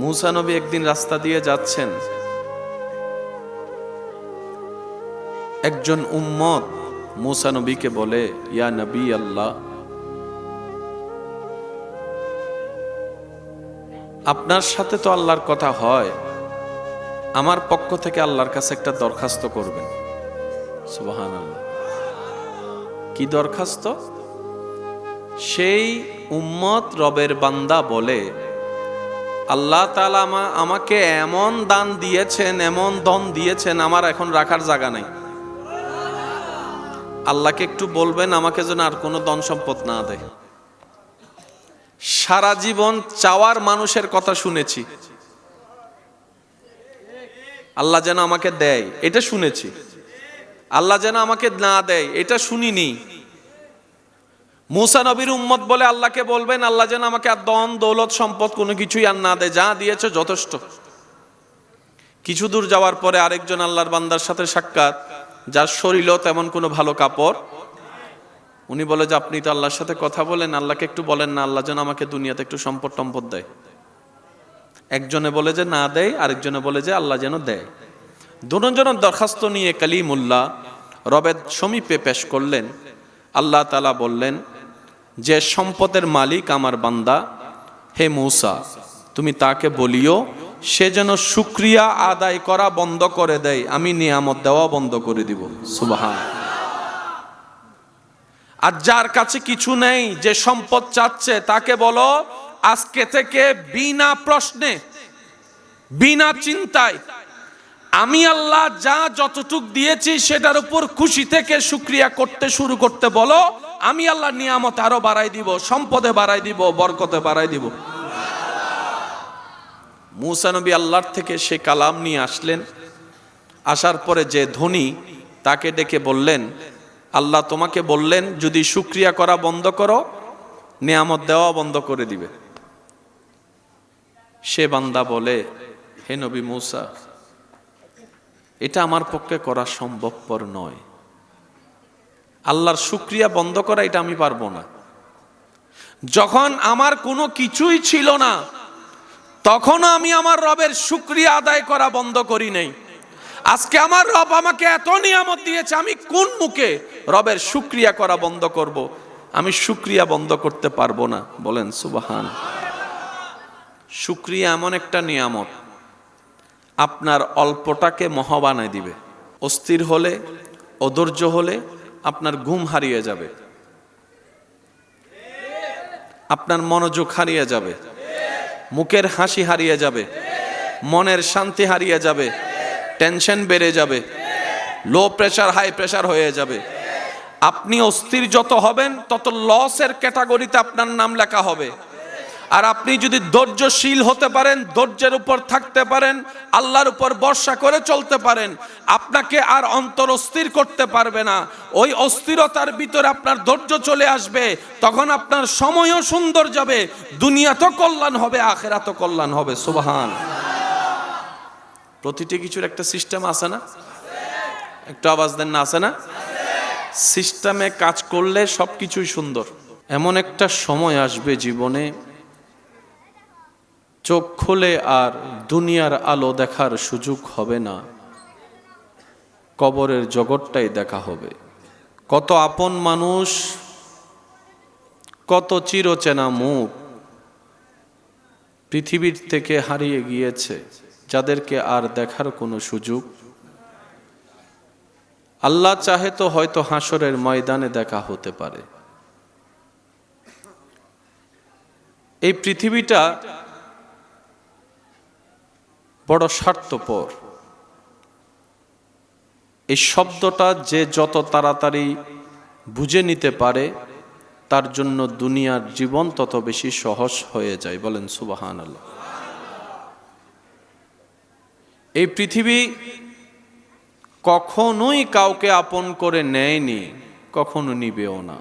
মুসা নবী একদিন রাস্তা দিয়ে যাচ্ছেন, একজন উম্মত মুসা নবীকে বলে, ইয়া নবী আল্লাহ, আপনার সাথে তো আল্লাহর কথা হয়, আমার পক্ষ থেকে আল্লাহর কাছে একটা দরখাস্ত করবেন। সুবহানাল্লাহ। কি দরখাস্ত? সেই উম্মত রবের বান্দা বলে, আল্লাহ তাআলা আমাকে এমন দান দিয়েছেন, এমন ধন দিয়েছেন, আমার এখন রাখার জায়গা নাই। আল্লাহকে একটু বলবেন আমাকে যেন আর কোনো ধন সম্পদ না দেয়। সারা জীবন চাওয়ার মানুষের কথা শুনেছি, আল্লাহ যেন আমাকে দেয় এটা শুনেছি, আল্লাহ যেন আমাকে না দেয় এটা শুনিনি। মুসা নবীর উম্মত বলে আল্লাহকে বলবেন আল্লাহ যেন আমাকে আর ধন দৌলত সম্পদ কোনো কিছুই আর না দেয়, যা দিয়েছে যথেষ্ট। কিছু দূর যাওয়ার পরে আরেকজন আল্লাহর বান্দার সাথে সাক্ষাৎ, যার শরীরও তেমন কোনো ভালো কাপড়। উনি বলে যে আপনি তো আল্লাহর সাথে কথা বলেন, আল্লাহকে একটু বলেন না আল্লাহ যেন আমাকে দুনিয়াতে একটু সম্পদ টম্পদ দেয়। একজনে বলে যে না দেয়, আরেকজনে বলে যে আল্লাহ যেন দেয়। দুজনের দরখাস্ত নিয়ে কালিমুল্লাহ রবের সমীপে পেশ করলেন। আল্লাহ তাআলা বললেন যে সম্পদের মালিক আমার বান্দা, হে মূসা তুমি তাকে বলিও সে যেন শুকরিয়া আদায় করা বন্ধ করে দেয়, আমি নিয়ামত দেওয়া বন্ধ করে দিব। সুবহান। আর যার কাছে কিছু নেই, যে সম্পদ চাচ্ছে, তাকে বলো আজকে থেকে বিনা প্রশ্নে বিনা চিন্তায় আমি আল্লাহ যা যতটুক দিয়েছি সেটার উপর খুশি থেকে শুকরিয়া করতে শুরু করতে বলো। আমি আল্লাহ নিয়ামত আরো বাড়াই দিব, সম্পদে বাড়াই দিব, বরকতে বাড়াই দিব। মুসা নবী আল্লাহর থেকে সে কালাম নিয়ে আসলেন। আসার পরে যে ধনী তাকে ডেকে বললেন, আল্লাহ তোমাকে বললেন যদি শুকরিয়া করা বন্ধ করো নিয়ামত দেওয়া বন্ধ করে দিবে। সে বান্দা বলে, হে নবী মুসা, এটা আমার পক্ষে করা সম্ভবপর নয়, আল্লাহর শুকরিয়া বন্ধ করা এটা আমি পারবো না। যখন আমার কোনো কিছুই ছিল না তখন আমি আমার রবের শুকরিয়া আদায় করা বন্ধ করি নাই। আজকে আমার রব আমাকে এত নিয়ামত দিয়েছে, আমি কোন মুখে রবের শুকরিয়া করা বন্ধ করব? আমি শুকরিয়া বন্ধ করতে পারবো না। বলেন সুবহান। শুকরিয়া এমন একটা নিয়ামত আপনার অল্পটাকে মহা বানায় দিবে। অস্থির হলে, অধৈর্য হলে আপনার ঘুম হারিয়ে যাবে, আপনার মনোযোগ হারিয়ে যাবে, মুখের হাসি হারিয়ে যাবে, মনের শান্তি হারিয়ে যাবে, টেনশন বেড়ে যাবে, লো প্রেসার হাই প্রেসার হয়ে যাবে। আপনি অস্থির যত হবেন তত লসের ক্যাটাগরিতে আপনার নাম লেখা হবে। আর আপনি যদি ধৈর্যশীল হতে পারেন, ধৈর্যের উপর থাকতে পারেন, আল্লাহর উপর ভরসা করে চলতে পারেন, আপনাকে আর অন্তর অস্থির করতে পারবে না। ওই অস্থিরতার ভিতরে আপনার ধৈর্য চলে আসবে, তখন আপনার সময়ও সুন্দর যাবে, দুনিয়াতেও কল্যাণ হবে, আখিরাতেও কল্যাণ হবে। সুবহান। প্রতিটি কিছুর একটা সিস্টেম আছে না? একটু আওয়াজ দেন না, আছে না? সিস্টেমে কাজ করলে সবকিছুই সুন্দর। এমন একটা সময় আসবে জীবনে চোখ খুলে আর দুনিয়ার আলো দেখার সুযোগ হবে না, কবরের জগৎটাই দেখা হবে। কত আপন মানুষ, কত চিরচেনা মুখ পৃথিবীর থেকে হারিয়ে গিয়েছে, যাদেরকে আর দেখার কোনো সুযোগ। আল্লাহ চাহে তো হয়তো হাসরের ময়দানে দেখা হতে পারে। এই পৃথিবীটা বড় স্বার্থপর। এই শব্দটা যে যত তাড়াতাড়ি বুঝে নিতে পারে তার জন্য দুনিয়ার জীবন তত বেশি সহজ হয়ে যায়। বলেন সুবহানাল্লাহ। এই পৃথিবী কখনোই কাউকে আপন করে নেয়নি, কখনো নিবেও না।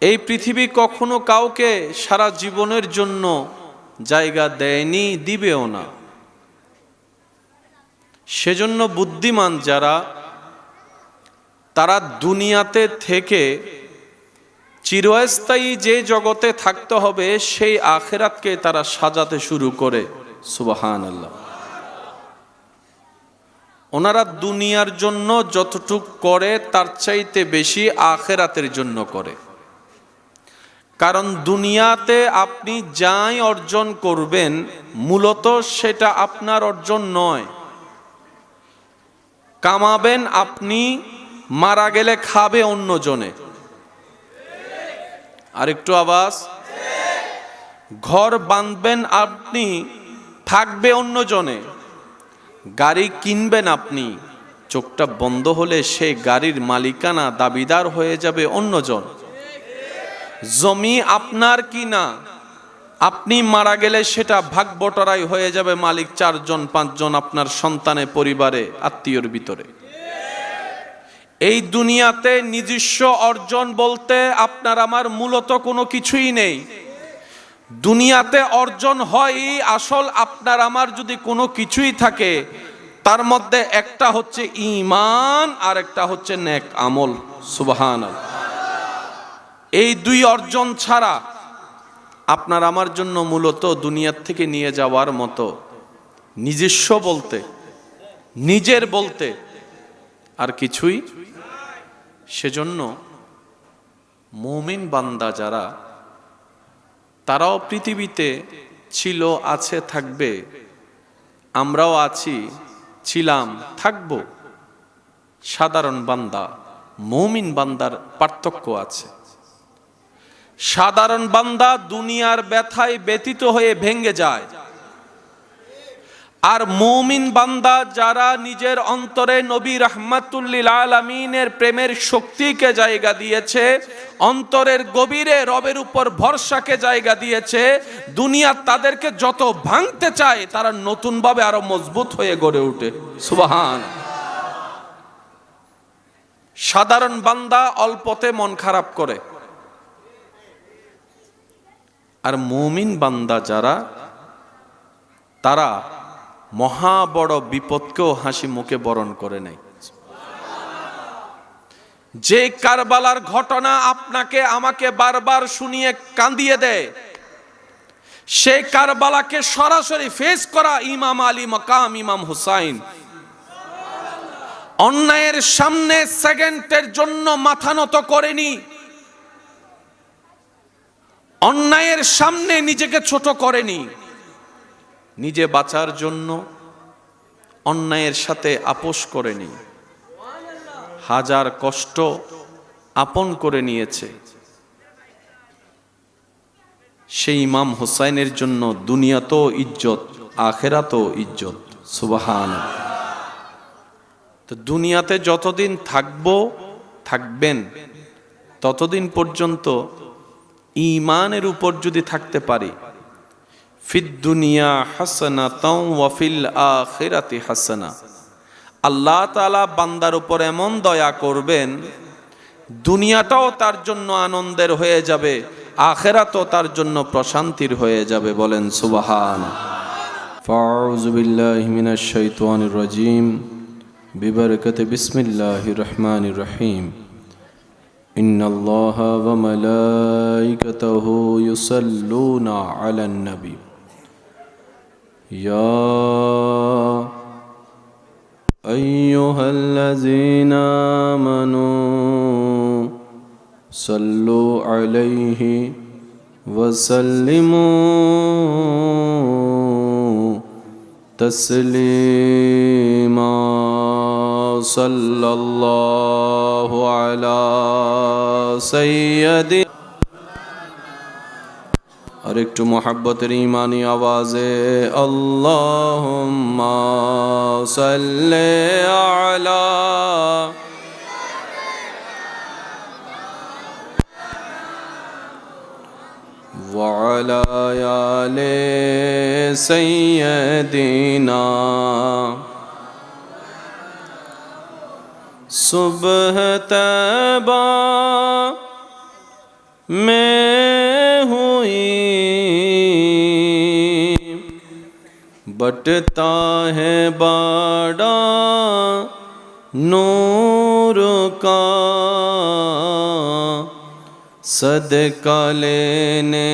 এই পৃথিবী কখনো কাউকে সারা জীবনের জন্য জায়গা দেয়নি, দিবেও না। সেজন্য বুদ্ধিমান যারা, তারা দুনিয়াতে থেকে চিরস্থায়ী যে জগতে থাকতে হবে সেই আখিরাতকে তারা সাজাতে শুরু করে। সুবহানাল্লাহ। ওনারা দুনিয়ার জন্য যতটুক করে তার চাইতে বেশি আখিরাতের জন্য করে। কারণ দুনিয়াতে আপনি যাই অর্জন করবেন মূলত সেটা আপনার অর্জন নয়। কামাবেন আপনি, মারা গেলে খাবে অন্যজনে। আরেকটু আওয়াজ। ঘর বাঁধবেন আপনি, থাকবে অন্যজনে। গাড়ি কিনবেন আপনি, চোখটা বন্ধ হলে সেই গাড়ির মালিকানা দাবিদার হয়ে যাবে অন্যজন। জমি আপনার কিনা, আপনি মারা গেলে সেটা ভাগ বটরাই হয়ে যাবে মালিক 4 জন 5 জন আপনার সন্তানে, পরিবারে, আত্মীয়র ভিতরে। এই দুনিয়াতে নিজস্ব অর্জন বলতে আপনার আমার মূলত কোনো কিছুই নেই। দুনিয়াতে অর্জন হয় আসল আপনার আমার যদি কোনো কিছুই থাকে তার মধ্যে একটা হচ্ছে ঈমান আর একটা হচ্ছে নেক আমল। সুবহানাল্লাহ। এই দুই অর্জন ছাড়া আপনার আমার জন্য মূলত দুনিয়ার থেকে নিয়ে যাওয়ার মতো নিজস্ব বলতে, নিজের বলতে আর কিছুই। সেজন্য মুমিন বান্দা যারা, তারাও পৃথিবীতে ছিল, আছে, থাকবে। আমরাও আছি, ছিলাম, থাকব। সাধারণ বান্দা মুমিন বান্দার পার্থক্য আছে। সাধারণ বান্দা দুনিয়ার ব্যথায় ব্যতীত হয়ে ভেঙে যায়, আর মুমিন বান্দা যারা নিজের অন্তরে নবী রাহমাতুল লিল আলামিনের প্রেমের শক্তিকে জায়গা দিয়েছে, অন্তরের গভীরে রবের উপর ভরসাকে জায়গা দিয়েছে, দুনিয়া তাদেরকে যত ভাঙতে চায় তারা নতুন ভাবে আরো মজবুত হয়ে গড়ে ওঠে। সুবহান। সাধারণ বান্দা অল্পতে মন খারাপ করে, আর মুমিন বান্দা যারা, তারা মহা বড় বিপদকেও হাসি মুখে বরণ করে নেয়। যে কারবালার ঘটনা আপনাকে আমাকে বারবার শুনিয়ে কাঁদিয়ে দেয়, সেই কারবালাকে সরাসরি ফেস করা ইমাম আলী মাকাম ইমাম হুসাইন অন্যায়ের সামনে সেকেন্ডের জন্য মাথা নত করেনি। অন্যায়ের সামনে নিজেকে ছোট করেনি। নিজে বাঁচার জন্য অন্যায়ের সাথে আপোষ করেনি। হাজার কষ্ট আপন করে নিয়েছে। সেই ইমাম হুসাইনের জন্য দুনিয়াতেও ইজ্জত, আখিরাতেও ইজ্জত। সুবহানাল্লাহ। তো দুনিয়াতে যতদিন থাকবেন ততদিন পর্যন্ত ঈমানের উপর যদি থাকতে পারি, ফিদ দুনিয়া হাসানাতাও ওয়া ফিল আখিরাতি হাসানা, আল্লাহ তাআলা বান্দার উপর এমন দয়া করবেন দুনিয়াটাও তার জন্য আনন্দের হয়ে যাবে, আখিরাতও তার জন্য প্রশান্তির হয়ে যাবে। বলেন সুবহানাল্লাহ। ফাউযু বিল্লাহি মিনাশ শাইতানির রাজীম। বিবারাকাতি বিসমিল্লাহির রহমানির রহিম। ইন্নাল্লাহা ওয়া মালাইকাতাহু ইউসাল্লুনা আলান নবী ইয়া আইয়ুহাল্লাযীনা আমানু সাল্লু আলাইহি ওয়া সাল্লিমু তাসলিমা। সাল্লাল্লাহু আলা সাইয়্যিদি। আর একটু মোহাব্বতের ঈমানি আওয়াজে আল্লাহুম্মা সাল্লি আলা ওয়া আলা আলি সাইয়্যিদিনা। सुबह तैबा में हुई बटता है बड़ा नूर का, सदका लेने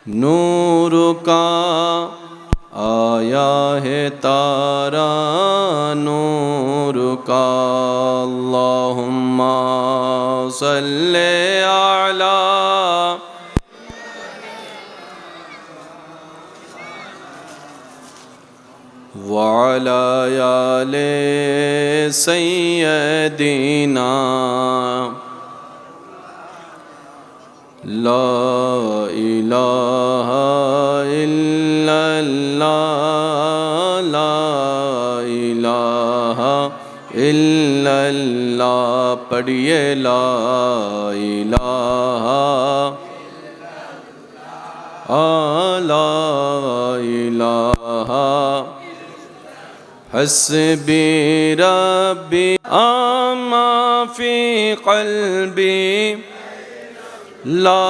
नूर का आया है तारा नूर का। अल्लाहुम्मा सल्ले अला वअला आले सय्यदिना। ला इलाहा इल्लल्लाह ला इलाहा इल्लल्लाह। पढ़िए ला इलाहा ला इलाहा हस्बी रब्बी आमा फी क़ल्बी ला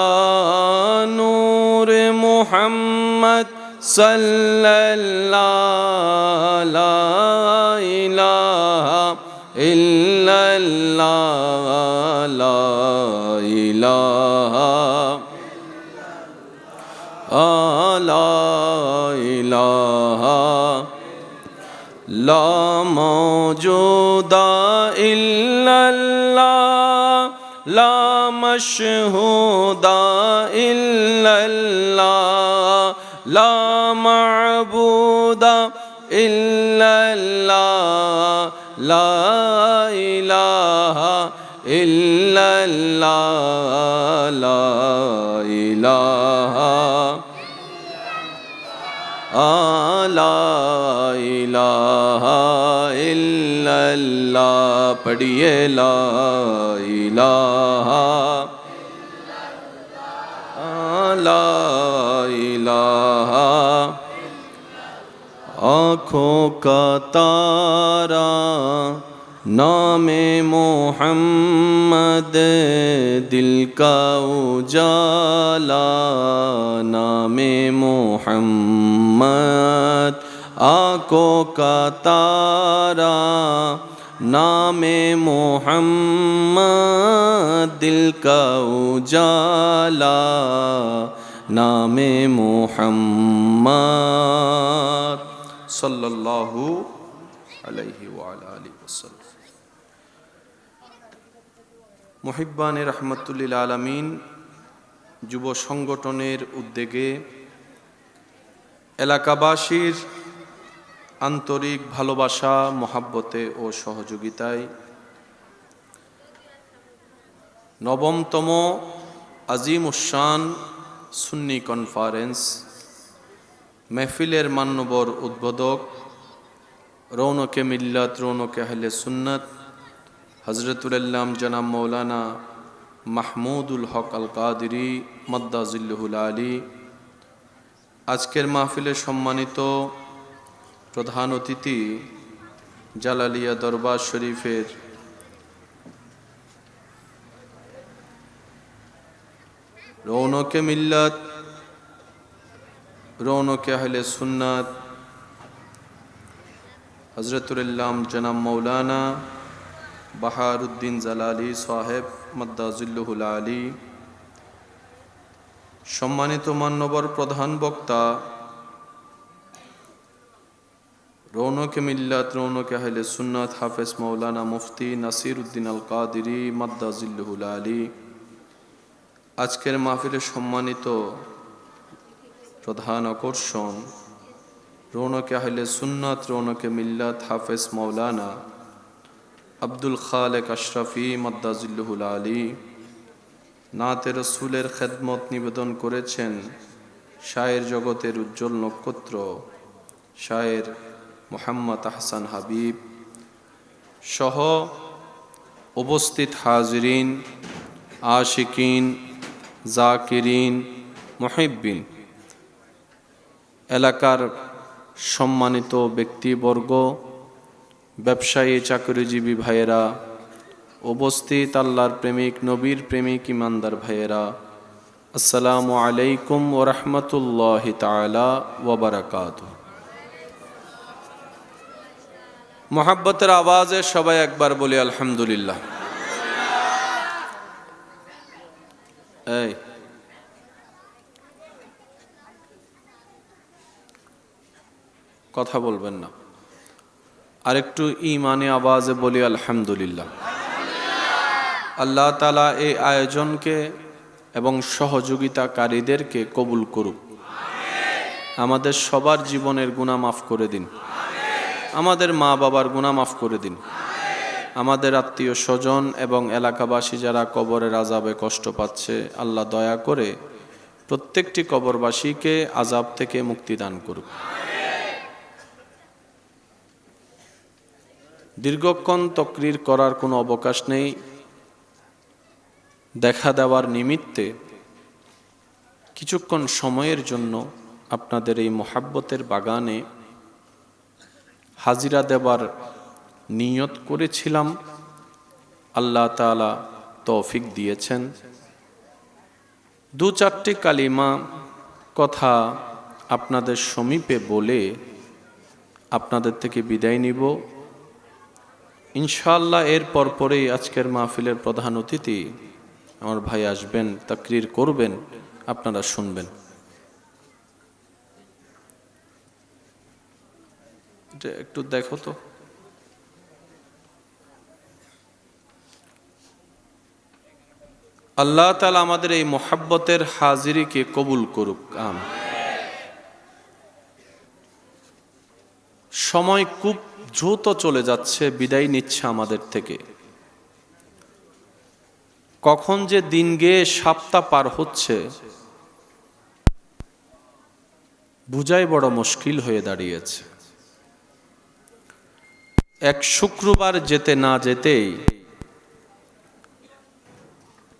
नूर मुहम्मद सल्लल्लाहु ला इलाहा इल्लल्लाह ला इलाहा ला इलाहा ला मौजूदा इल्लल्लाह ला मशहूदा इल्लल्लाह ला मअबूदा इल्लल्लाह ला इलाहा इल्लल्लाह ला इलाहा ला इलाहा इल्लल्लाह। पढ़िए ला इलाहा ला इलाहा। आँखों का तारा नामे मोहम्मद दिल का उजाला नामे मोहम्मद। आँखों का तारा नामे मोहम्मद दिल का उजाला नामे मोहम्मद सल्लल्लाहु अलैहि वालिहि वसल्लम। मुहिब्बाने रहमतुल्लिल आलामीन যুব সংগঠনের উদ্যোগে এলাকাবাসীর আন্তরিক ভালোবাসা মহাব্বতে ও সহযোগিতায় নবমতম আজিম উশান সুন্নি কনফারেন্স মেহফিলের মান্যবর উদ্বোধক রৌনকে মিল্লাত রৌনকে আহলে সুন্নাত হযরতুল আল্লাম জনাব মৌলানা মাহমুদুল হক আল কাদেরী মাদ্দাজিল্লুহুল আলী। আজকের মাহফিলে সম্মানিত প্রধান অতিথি জালালিয়া দরবার শরীফের রৌনকে মিল্লাত রৌনকে আহলে সুন্নাত হযরতুল আল্লাম জনাব মৌলানা বাহারউদ্দিন জালালি সাহেব মাদ্দাজিল্লুহুল আলী, সম্মানিত মান্যবর প্রধান বক্তা রৌনকে মিল্লাত রৌনকে আহলে সুন্নাত হাফেজ মৌলানা মুফতি নাসিরউদ্দিন আল কাদেরী মাদ্দাজিল্লুহুল আলী, আজকের মাহফিলে সম্মানিত প্রধান আকর্ষণ রৌনকে আহলে সুন্নাত রৌনকে মিল্লাত হাফেজ মৌলানা আব্দুল খালেক আশরাফি মাদ্দাজিল্লুহুল আলী। নাতে রসুলের খেদমত নিবেদন করেছেন শায়ের জগতের উজ্জ্বল নক্ষত্র শায়ের মোহাম্মদ আহসান হাবিব সহ উপস্থিত হাজিরিন আশিকিন জাকিরিন মুহিব্বিন, এলাকার সম্মানিত ব্যক্তিবর্গ, ব্যবসায়ী চাকরিজীবী ভাইয়েরা, উপস্থিত আল্লাহর প্রেমিক নবীর প্রেমিক ইমানদার ভাইয়েরা, আসসালামু আলাইকুম ওয়া রাহমাতুল্লাহি তাআলা ওয়া বারাকাতুহু। মোহাব্বতের আওয়াজে সবাই একবার বলি আলহামদুলিল্লাহ। এই কথা বলবেন না, আরেকটু ইমানে আওয়াজে বলি আলহামদুলিল্লাহ। আল্লাহ তাআলা এই আয়োজনকে এবং সহযোগিতাকারীদেরকে কবুল করুক। আমাদের সবার জীবনের গুনাহ মাফ করে দিন, আমাদের মা বাবার গুনাহ মাফ করে দিন, আমাদের আত্মীয় স্বজন এবং এলাকাবাসী যারা কবরের আযাবে কষ্ট পাচ্ছে, আল্লাহ দয়া করে প্রত্যেকটি কবরবাসীকে আযাব থেকে মুক্তি দান করুক। দীর্ঘক্ষণ তাকরীর করার কোনো অবকাশ নেই। দেখা দেওয়ার নিমিত্তে কিছুক্ষণ সময়ের জন্য আপনাদের এই মোহাব্বতের বাগানে হাজিরা দেবার নিয়ত করেছিলাম। আল্লাহ তাআলা তৌফিক দিয়েছেন। দু চারটি কালিমা কথা আপনাদের সমীপে বলে আপনাদের থেকে বিদায় নিব ইনশাআল্লাহ। এর পরেই আজকের মাহফিলের প্রধান অতিথি আমার ভাই আসবেন, তাকরীর করবেন, আপনারা শুনবেন। এটা একটু দেখো তো। আল্লাহ তাআলা আমাদের এই মোহাব্বতের হাজিরিকে কবুল করুক। আমিন। সময় খুব দ্রুত চলে যাচ্ছে, বিদায় নিচ্ছে আমাদের থেকে। কখন যে দিন গিয়ে সপ্তাহ পার হচ্ছে বুঝাই বড় মুশকিল হয়ে দাঁড়িয়েছে। এক শুক্রবার যেতে না যেতেই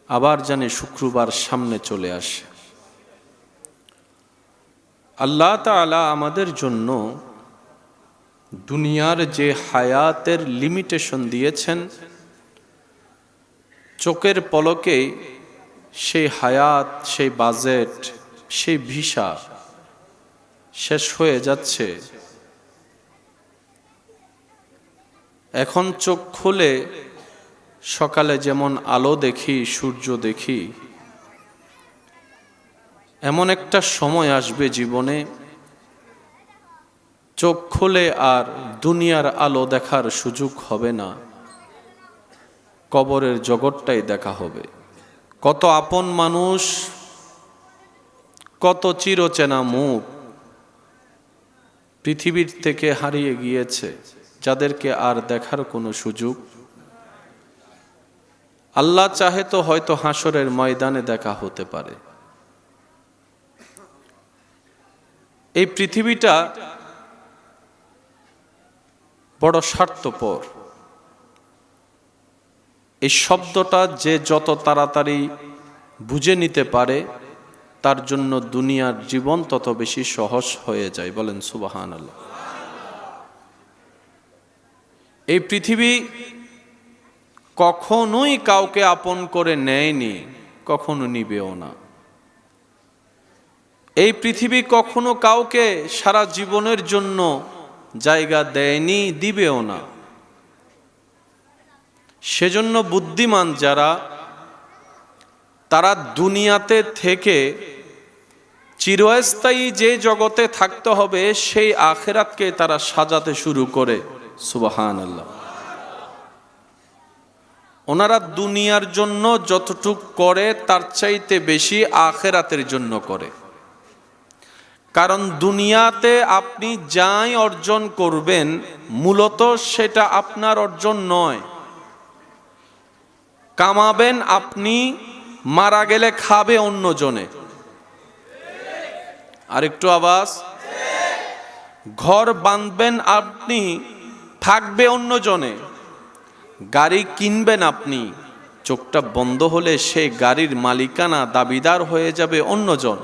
আবার জানি শুক্রবার সামনে চলে আসে। আল্লাহ তাআলা আমাদের জন্য দুনিয়ার যে হায়াতের লিমিটেশন দিয়েছেন, চোখের পলকে সেই হায়াত, সেই বাজেট, সেই ভিসা শেষ হয়ে যাচ্ছে। এখন চোখ খুলে সকালে যেমন আলো দেখি, সূর্য দেখি, এমন একটা সময় আসবে জীবনে চোখ খুলে আর দুনিয়ার আলো দেখার সুযোগ হবে না, কবরের জগৎটাই দেখা হবে। কত আপন মানুষ, কত চিরচেনা মুখ পৃথিবীর থেকে হারিয়ে গিয়েছে, যাদেরকে আর দেখার কোনো সুযোগ। আল্লাহ চাহে তো হয়তো হাসরের ময়দানে দেখা হতে পারে। এই পৃথিবীটা বড় স্বার্থপর। এই শব্দটা যে যত তাড়াতাড়ি বুঝে নিতে পারে তার জন্য দুনিয়ার জীবন তত বেশি সহজ হয়ে যায়। বলেন সুবহানাল্লাহ। এই পৃথিবী কখনোই কাউকে আপন করে নেয়নি, কখনো নিবেও না। এই পৃথিবী কখনো কাউকে সারা জীবনের জন্য জায়গা দেয়নি, দিবেও না। সেজন্য বুদ্ধিমান যারা, তারা দুনিয়াতে থেকে চিরস্থায়ী যে জগতে থাকতে হবে সেই আখিরাতকে তারা সাজাতে শুরু করে। সুবহানাল্লাহ। ওনারা দুনিয়ার জন্য যতটুক করে তার চাইতে বেশি আখিরাতের জন্য করে। কারণ দুনিয়াতে আপনি যাই অর্জন করবেন মূলত সেটা আপনার অর্জন নয়। কামাবেন আপনি, মারা গেলে খাবে অন্যজনে। আরেকটু আওয়াজ। ঘর বাঁধবেন আপনি, থাকবে অন্যজনে। গাড়ি কিনবেন আপনি, চোখটা বন্ধ হলে সেই গাড়ির মালিকানা দাবিদার হয়ে যাবে অন্যজন।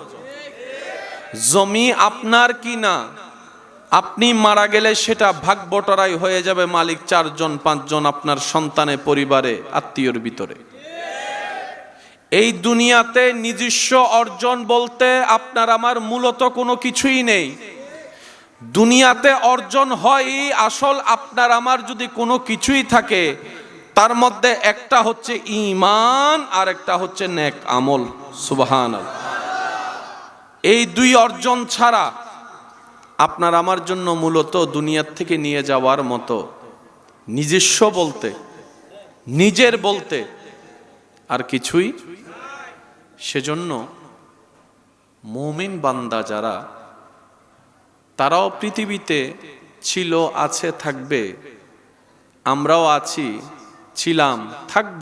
জমি আপনার কিনা, আপনি মারা গেলে সেটা ভাগ বটরাই হয়ে যাবে মালিক 4 জন 5 জন আপনার সন্তানে, পরিবারে, আত্মীয়র ভিতরে। এই দুনিয়াতে নিজস্ব অর্জন বলতে আপনার আমার মূলত কোনো কিছুই নেই। দুনিয়াতে অর্জন হয় আসল আপনার আমার যদি কোনো কিছুই থাকে তার মধ্যে একটা হচ্ছে ঈমান আর একটা হচ্ছে নেক আমল। সুবহানাল্লাহ। এই দুই অর্জন ছাড়া আপনার আমার জন্য মূলত দুনিয়ার থেকে নিয়ে যাওয়ার মতো নিজস্ব বলতে, নিজের বলতে আর কিছুই। সেজন্য মুমিন বান্দা যারা, তারাও পৃথিবীতে ছিল, আছে, থাকবে। আমরাও আছি, ছিলাম, থাকব।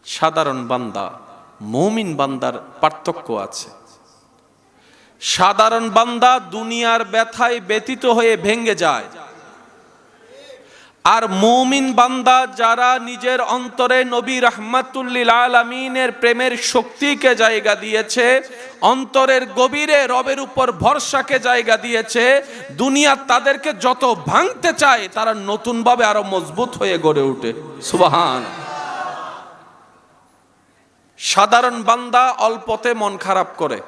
সাধারণ বান্দা মুমিন বান্দার পার্থক্য আছে। সাধারণ বান্দা দুনিয়ার ব্যথায় ব্যতীত হয়ে ভেঙে যায়, আর মুমিন বান্দা যারা নিজের অন্তরে নবী রাহমাতুল লিল আলামিনের প্রেমের শক্তিকে জায়গা দিয়েছে, অন্তরের গভীরে রবের উপর ভরসাকে জায়গা দিয়েছে, দুনিয়া তাদেরকে যত ভাঙতে চায় তারা নতুন ভাবে আরো মজবুত হয়ে গড়ে ওঠে। সুবহান। সাধারণ বান্দা অল্পতে মন খারাপ করে,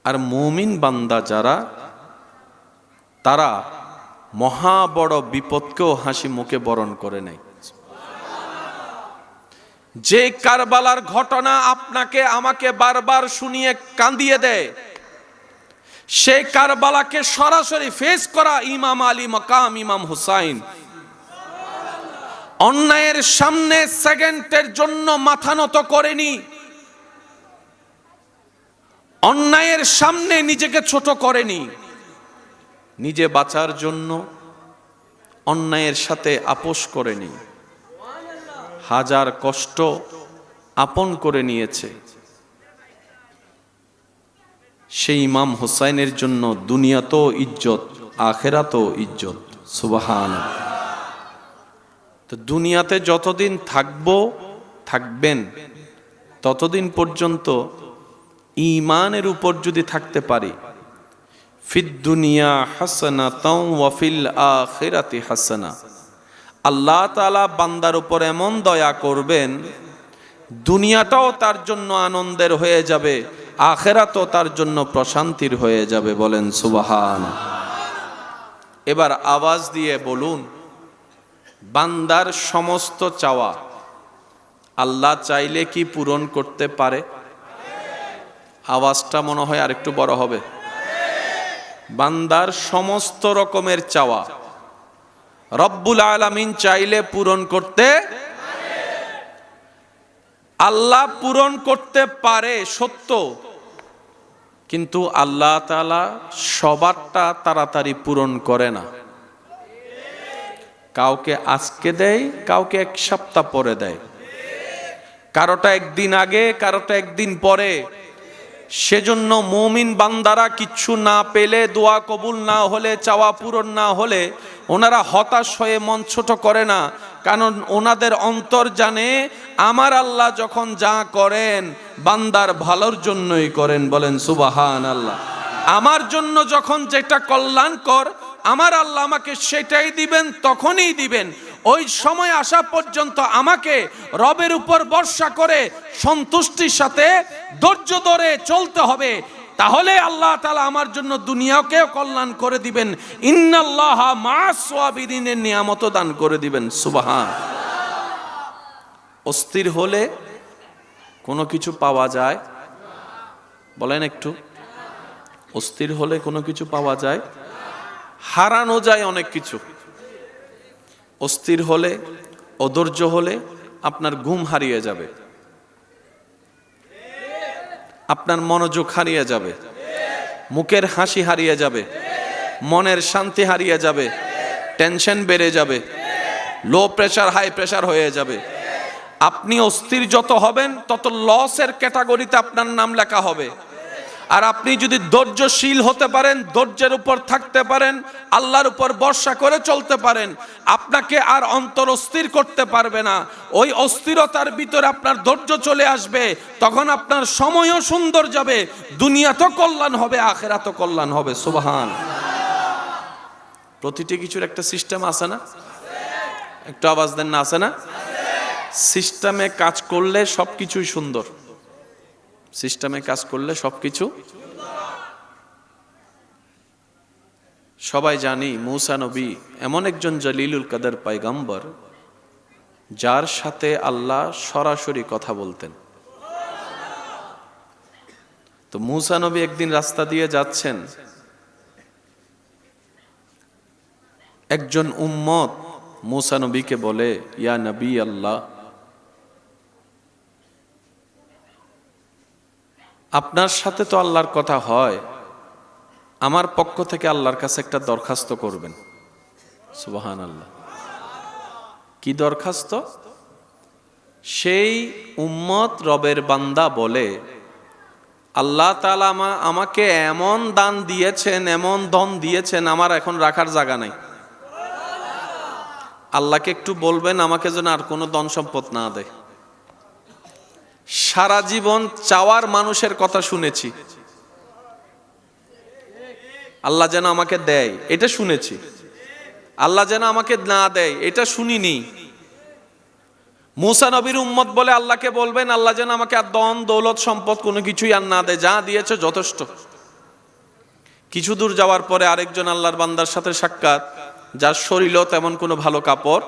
আর মুমিন বান্দা যারা, তারা মহা বড় বিপদকেও হাসি মুখে বরণ করে নেয়। যে কারবালার ঘটনা আপনাকে আমাকে বারবার শুনিয়ে কাঁদিয়ে দেয়, সেই কারবালাকে সরাসরি ফেস করা ইমাম আলী মাকাম ইমাম হুসাইন অন্যায়ের সামনে সেকেন্ডের জন্য মাথা নত করেনি, অন্যায়ের সামনে নিজেকে ছোট করেনি, নিজে বাঁচার জন্য অন্যায়ের সাথে আপোষ করেনি, হাজার কষ্ট আপন করে নিয়েছে। সেই ইমাম হুসাইনের জন্য দুনিয়াতেও ইজ্জত, আখিরাতেও ইজ্জত। সুবহানাল্লাহ। তো দুনিয়াতে যতদিন থাকবেন ততদিন পর্যন্ত ঈমানের উপর যদি থাকতে পারি, ফিদ দুনিয়া হাসানাতাও ওয়া ফিল আখিরাতি হাসানা, আল্লাহ তাআলা বান্দার উপর এমন দয়া করবেন, দুনিয়াটাও তার জন্য আনন্দের হয়ে যাবে, আখিরাতও তার জন্য প্রশান্তির হয়ে যাবে। বলেন সুবহানাল্লাহ। এবার আওয়াজ দিয়ে বলুন, বান্দার সমস্ত চাওয়া আল্লাহ চাইলে কি পূরণ করতে পারে? আওয়াজটা মনে হয় আরেকটু বড় হবে। বান্দার সমস্ত রকমের চাওয়া রব্বুল আলামিন চাইলে পূরণ করতে, আল্লাহ পূরণ করতে পারে সত্য, কিন্তু আল্লাহ তাআলা সবারটা তাড়াতাড়ি পূরণ করে না। কাউকে আজকে দেয়, কাউকে এক সপ্তাহ পরে দেয়, কারোটা একদিন আগে, কারোটা একদিন পরে। সেজন্য মুমিন বান্দারা কিচ্ছু না পেলে, দোয়া কবুল না হলে, চাওয়া পূরণ না হলে ওনারা হতাশ হয়ে মন ছোট করে না, কারণ ওনাদের অন্তর জানে আমার আল্লাহ যখন যা করেন বান্দার ভালোর জন্যই করেন। বলেন সুবহানাল্লাহ। আমার জন্য যখন যেটা কল্যাণকর, আমার আল্লাহ আমাকে সেটাই দিবেন, তখনই দিবেন। ওই সময় আসা পর্যন্ত আমাকে রবের উপর ভরসা করে সন্তুষ্টির সাথে ধৈর্য ধরে চলতে হবে, তাহলে আল্লাহ তাআলা আমার জন্য দুনিয়াকেও কল্যাণ করে দিবেন। ইন্নাল্লাহা মা'আস সাবিরিনের নিয়ামত দান করে দিবেন। সুবহান। অস্থির হলে কোনো কিছু পাওয়া যায়? বলেন একটু। অস্থির হলে কোনো কিছু পাওয়া যায়? হারানো যায় অনেক কিছু। অস্থির হলে, অধৈর্য হলে আপনার ঘুম হারিয়ে যাবে, আপনার মনোযোগ হারিয়ে যাবে, মুখের হাসি হারিয়ে যাবে, মনের শান্তি হারিয়ে যাবে, টেনশন বেড়ে যাবে, লো প্রেসার হাই প্রেসার হয়ে যাবে। আপনি অস্থির যত হবেন তত লসের ক্যাটাগরিতে আপনার নাম লেখা হবে। আর আপনি যদি ধৈর্যশীল হতে পারেন, ধৈর্যের উপর থাকতে পারেন, আল্লাহর উপর ভরসা করে চলতে পারেন, আপনাকে আর অন্তর অস্থির করতে পারবে না। ওই অস্থিরতার ভিতরে আপনার ধৈর্য চলে আসবে, তখন আপনার সময়ও সুন্দর যাবে, দুনিয়াতেও কল্যাণ হবে, আখিরাতেও কল্যাণ হবে। সুবহান। প্রতিটি কিছুর একটা সিস্টেম আছে না? একটু আওয়াজ দেন না, আছে না? সিস্টেমে কাজ করলে সবকিছুই সুন্দর। সিস্টেমে কাজ করলে সবকিছু। সবাই জানি মুসা নবী এমন একজন জলিলুল কদর পয়গম্বর, যার সাথে আল্লাহ সরাসরি কথা বলতেন। তো মূসা নবী একদিন রাস্তা দিয়ে যাচ্ছেন, একজন উম্মত মূসা নবীকে বলে, ইয়া নবী আল্লাহ, আপনার সাথে তো আল্লাহর কথা হয়, আমার পক্ষ থেকে আল্লাহর কাছে একটা দরখাস্ত করবেন। সুবহানাল্লাহ। কি দরখাস্ত? সেই উম্মত রবের বান্দা বলে, আল্লাহ তাআলা আমাকে এমন দান দিয়েছেন, এমন ধন দিয়েছেন, আমার এখন রাখার জায়গা নাই। আল্লাহকে একটু বলবেন আমাকে যেন আর কোনো ধন সম্পদ না দেয়। সারা জীবন চাওয়ার মানুষের কথা শুনেছি, আল্লাহ যেন আমাকে দেয় এটা শুনেছি, আল্লাহ যেন আমাকে না দেয় এটা শুনিনি। মূসা নবীর উম্মত বলে আল্লাহকে বলবেন আল্লাহ যেন আমাকে আর ধন দৌলত সম্পদ কোনো কিছুই আর না দেয়, যা দিয়েছে যথেষ্ট। কিছু দূর যাওয়ার পরে আরেকজন আল্লাহর বান্দার সাথে সাক্ষাৎ, যার শরীরও তেমন কোনো ভালো কাপড়।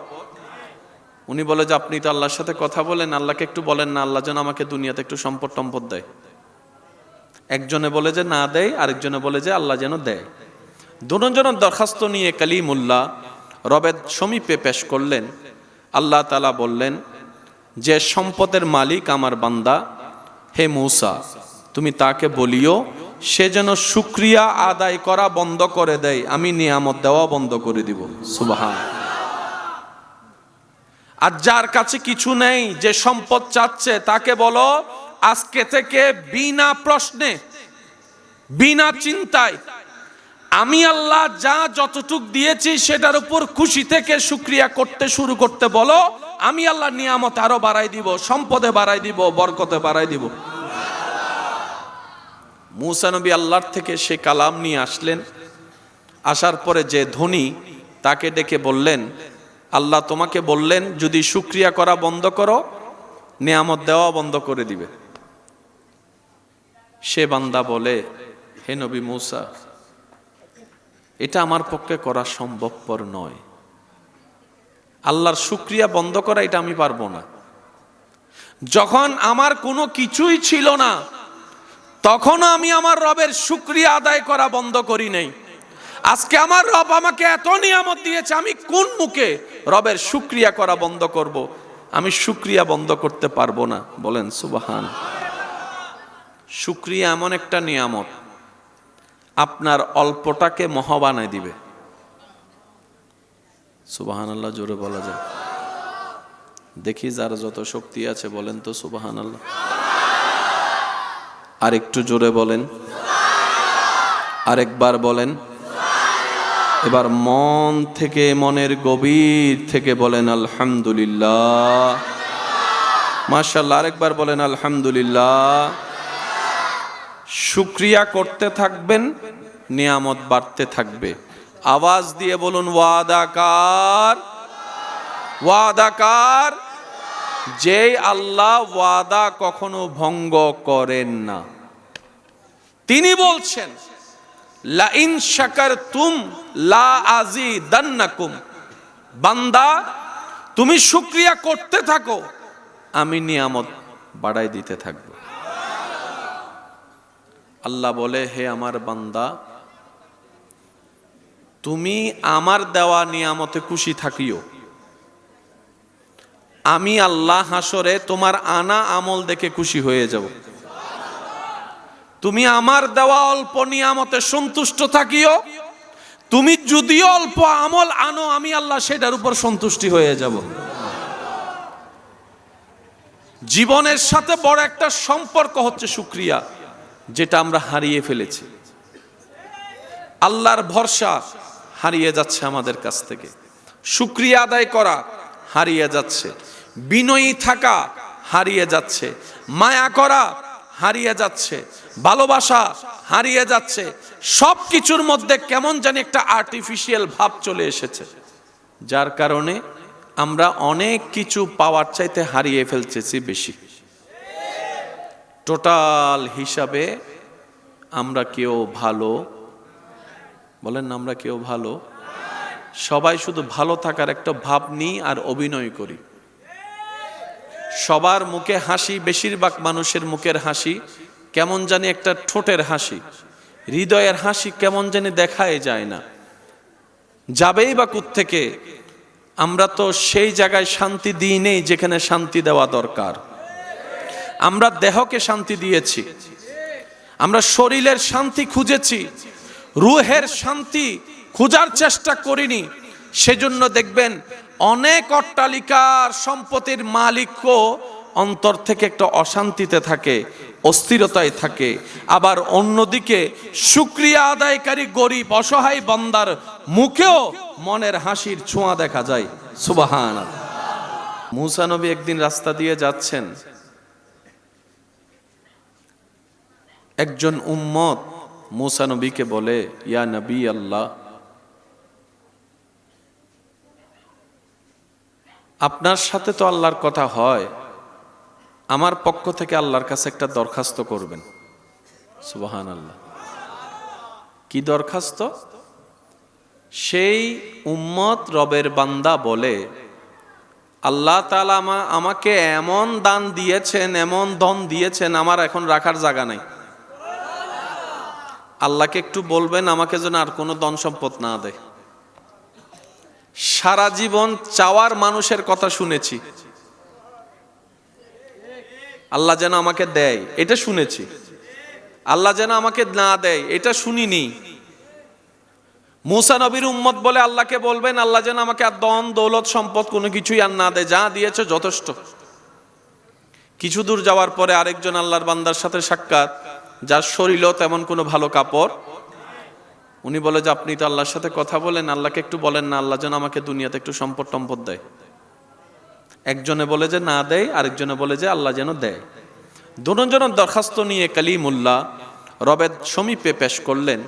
উনি বলে যে আপনি তো আল্লাহর সাথে কথা বলেন, আল্লাহকে একটু বলেন না আল্লাহ যেন আমাকে দুনিয়াতে একটু সম্পদ টম্পদ দেয়। একজনে বলে যে না দেয়, আরেকজনে বলে যে আল্লাহ যেন দেয়। দুজনের দরখাস্ত নিয়ে কালিমুল্লাহ রবের সমীপে পেশ করলেন। আল্লাহ তাআলা বললেন যে সম্পদের মালিক আমার বান্দা, হে মূসা তুমি তাকে বলিও সে যেন শুকরিয়া আদায় করা বন্ধ করে দেয়, আমি নিয়ামত দেওয়া বন্ধ করে দিব। সুবহান। আর যার কাছে কিছু নেই, যে সম্পদ চাচ্ছে, তাকে বলো আজকে থেকে বিনা প্রশ্নে বিনা চিন্তায় আমি আল্লাহ যা যতটুক দিয়েছি সেটার উপর খুশি থেকে শুকরিয়া করতে শুরু করতে বলো। আমি আল্লাহ নিয়ামত আরো বাড়াই দিব, সম্পদে বাড়াই দিব, বরকতে বাড়াই দিব। মূসা নবী আল্লাহর থেকে সে কালাম নিয়ে আসলেন। আসার পরে যে ধনী তাকে ডেকে বললেন, আল্লাহ তোমাকে বললেন যদি শুকরিয়া করা বন্ধ করো, নিয়ামত দেওয়া বন্ধ করে দিবে। সে বান্দা বলে, হে নবী মূসা, এটা আমার পক্ষে করা সম্ভবপর নয়। আল্লাহর শুকরিয়া বন্ধ করা এটা আমি পারবো না। যখন আমার কোনো কিছুই ছিল না, তখন আমি আমার রবের শুকরিয়া আদায় করা বন্ধ করি নাই। আজকে আমার রব আমাকে এত নিয়ামত দিয়েছে, আমি কোন মুখে রবের শুকরিয়া করা বন্ধ করব? আমি শুকরিয়া বন্ধ করতে পারবো না। বলেন সুবহান। শুকরিয়া এমন একটা নিয়ামত, আপনার অল্পটাকে মহা বানায় দিবে। সুবহানাল্লাহ জোরে বলা যায়? দেখি যার যত শক্তি আছে বলেন তো সুবহানাল্লাহ। আর একটু জোরে বলেন, আরেকবার বলেন। এবার মন থেকে, মনের গভীর থেকে বলেন আলহামদুলিল্লাহ। মাশাআল্লাহ। আরেকবার বলেন আলহামদুলিল্লাহ। শুকরিয়া করতে থাকবেন, নিয়ামত বাড়তে থাকবে। আওয়াজ দিয়ে বলুন ওয়াদাকার, ওয়াদাকার। যে আল্লাহ ওয়াদা কখনো ভঙ্গ করেন না। তিনি বলছেন লা ইন শাকারতুম লা আযীদান্নাকুম। বান্দা তুমি শুকরিয়া করতে থাকো, আমি নিয়ামত বাড়াই দিতে থাকবো। আল্লাহ বলে, হে আমার বান্দা, তুমি আমার দেওয়া নিয়ামতে খুশি থাকিও। আমি আল্লাহ হাসরে তোমার আনা আমল দেখে খুশি হয়ে যাব। তুমি আমার দেওয়া অল্প নিয়ামতে সন্তুষ্ট থাকিও। তুমি যদিও অল্প আমল আনো, আমি আল্লাহ সেটার উপর সন্তুষ্টি হয়ে যাব। জীবনের সাথে বড় একটা সম্পর্ক হচ্ছে শুকরিয়া, যেটা আমরা হারিয়ে ফেলেছি। আল্লাহর ভরসা হারিয়ে যাচ্ছে আমাদের কাছ থেকে, শুকরিয়া আদায় করা হারিয়ে যাচ্ছে, বিনয়ী থাকা হারিয়ে যাচ্ছে, মায়া করা হারিয়ে যাচ্ছে, ভালোবাসা হারিয়ে যাচ্ছে। সব কিছুর মধ্যে কেমন জানি একটা আর্টিফিশিয়াল ভাব চলে এসেছে, যার কারণে আমরা অনেক কিছু পাওয়ার চাইতে হারিয়ে ফেলতেছি বেশি। টোটাল হিসাবে আমরা কেউ ভালো, বলেন না, আমরা কেউ ভালো। সবাই শুধু ভালো থাকার একটা ভাব নিই আর অভিনয় করি। সবার মুখে হাসি, বেশিরভাগ মানুষের মুখের হাসি কেমন জানি একটা ঠোঁটের হাসি, হৃদয়ের হাসি কেমন জানি দেখাই যায় না। যাবেই বা কোত্থেকে? আমরা তো সেই জায়গায় শান্তি দিই নেই যেখানে শান্তি দেওয়া দরকার। আমরা দেহকে শান্তি দিয়েছি, আমরা শরীরের শান্তি খুঁজেছি, রুহের শান্তি খোঁজার চেষ্টা করিনি। সেজন্য দেখবেন অনেক অট্টালিকার সম্পত্তির মালিকও অন্তর থেকে একটা অশান্তিতে থাকে, অস্থিরতায় থাকে। আবার অন্যদিকে শুকরিয়া আদায়কারী গরিব অসহায় বান্দার মুখেও মনের হাসির ছোঁয়া দেখা যায়। সুবহানাল্লাহ। মূসা নবী একদিন রাস্তা দিয়ে যাচ্ছেন, একজন উম্মত মূসা নবীকে বলে, ইয়া নবী আল্লাহ, আপনার সাথে তো আল্লাহর কথা হয়, আমার পক্ষ থেকে আল্লাহর কাছে একটা দরখাস্ত করবেন। সুবহানাল্লাহ। কি দরখাস্ত? সেই উম্মত রবের বান্দা বলে, আল্লাহ তাআলা আমাকে এমন দান দিয়েছেন, এমন ধন দিয়েছেন, আমার এখন রাখার জায়গা নাই। আল্লাহকে একটু বলবেন আমাকে যেন আর কোনো ধন সম্পদ না দেয়। সারা জীবন চাওয়ার মানুষের কথা শুনেছি, আল্লাহ যেন আমাকে দেয় এটা শুনেছি, আল্লাহ যেন আমাকে না দেয় এটা শুনিনি। মূসা নবীর উম্মত বলে আল্লাহকে বলবেন আল্লাহ যেন আমাকে আর ধন দৌলত সম্পদ কোনো কিছুই আর না দেয়, যা দিয়েছে যথেষ্ট। কিছু দূর যাওয়ার পরে আরেকজন আল্লাহর বান্দার সাথে সাক্ষাৎ, যার শরীরও তেমন কোনো ভালো কাপড়। উনি বলে যে আপনি তো আল্লাহর সাথে কথা বলেন, আল্লাহকে একটু বলেন না আল্লাহ যেন আমাকে দুনিয়াতে একটু সম্পদ টম্পদ দেয়। একজনে বলে যে না দেয়, আরেকজনে বলে যে আল্লাহ যেন দেয়। দুজনের দরখাস্ত নিয়ে কালিমুল্লাহ রবের সমীপে পেশ করলেন।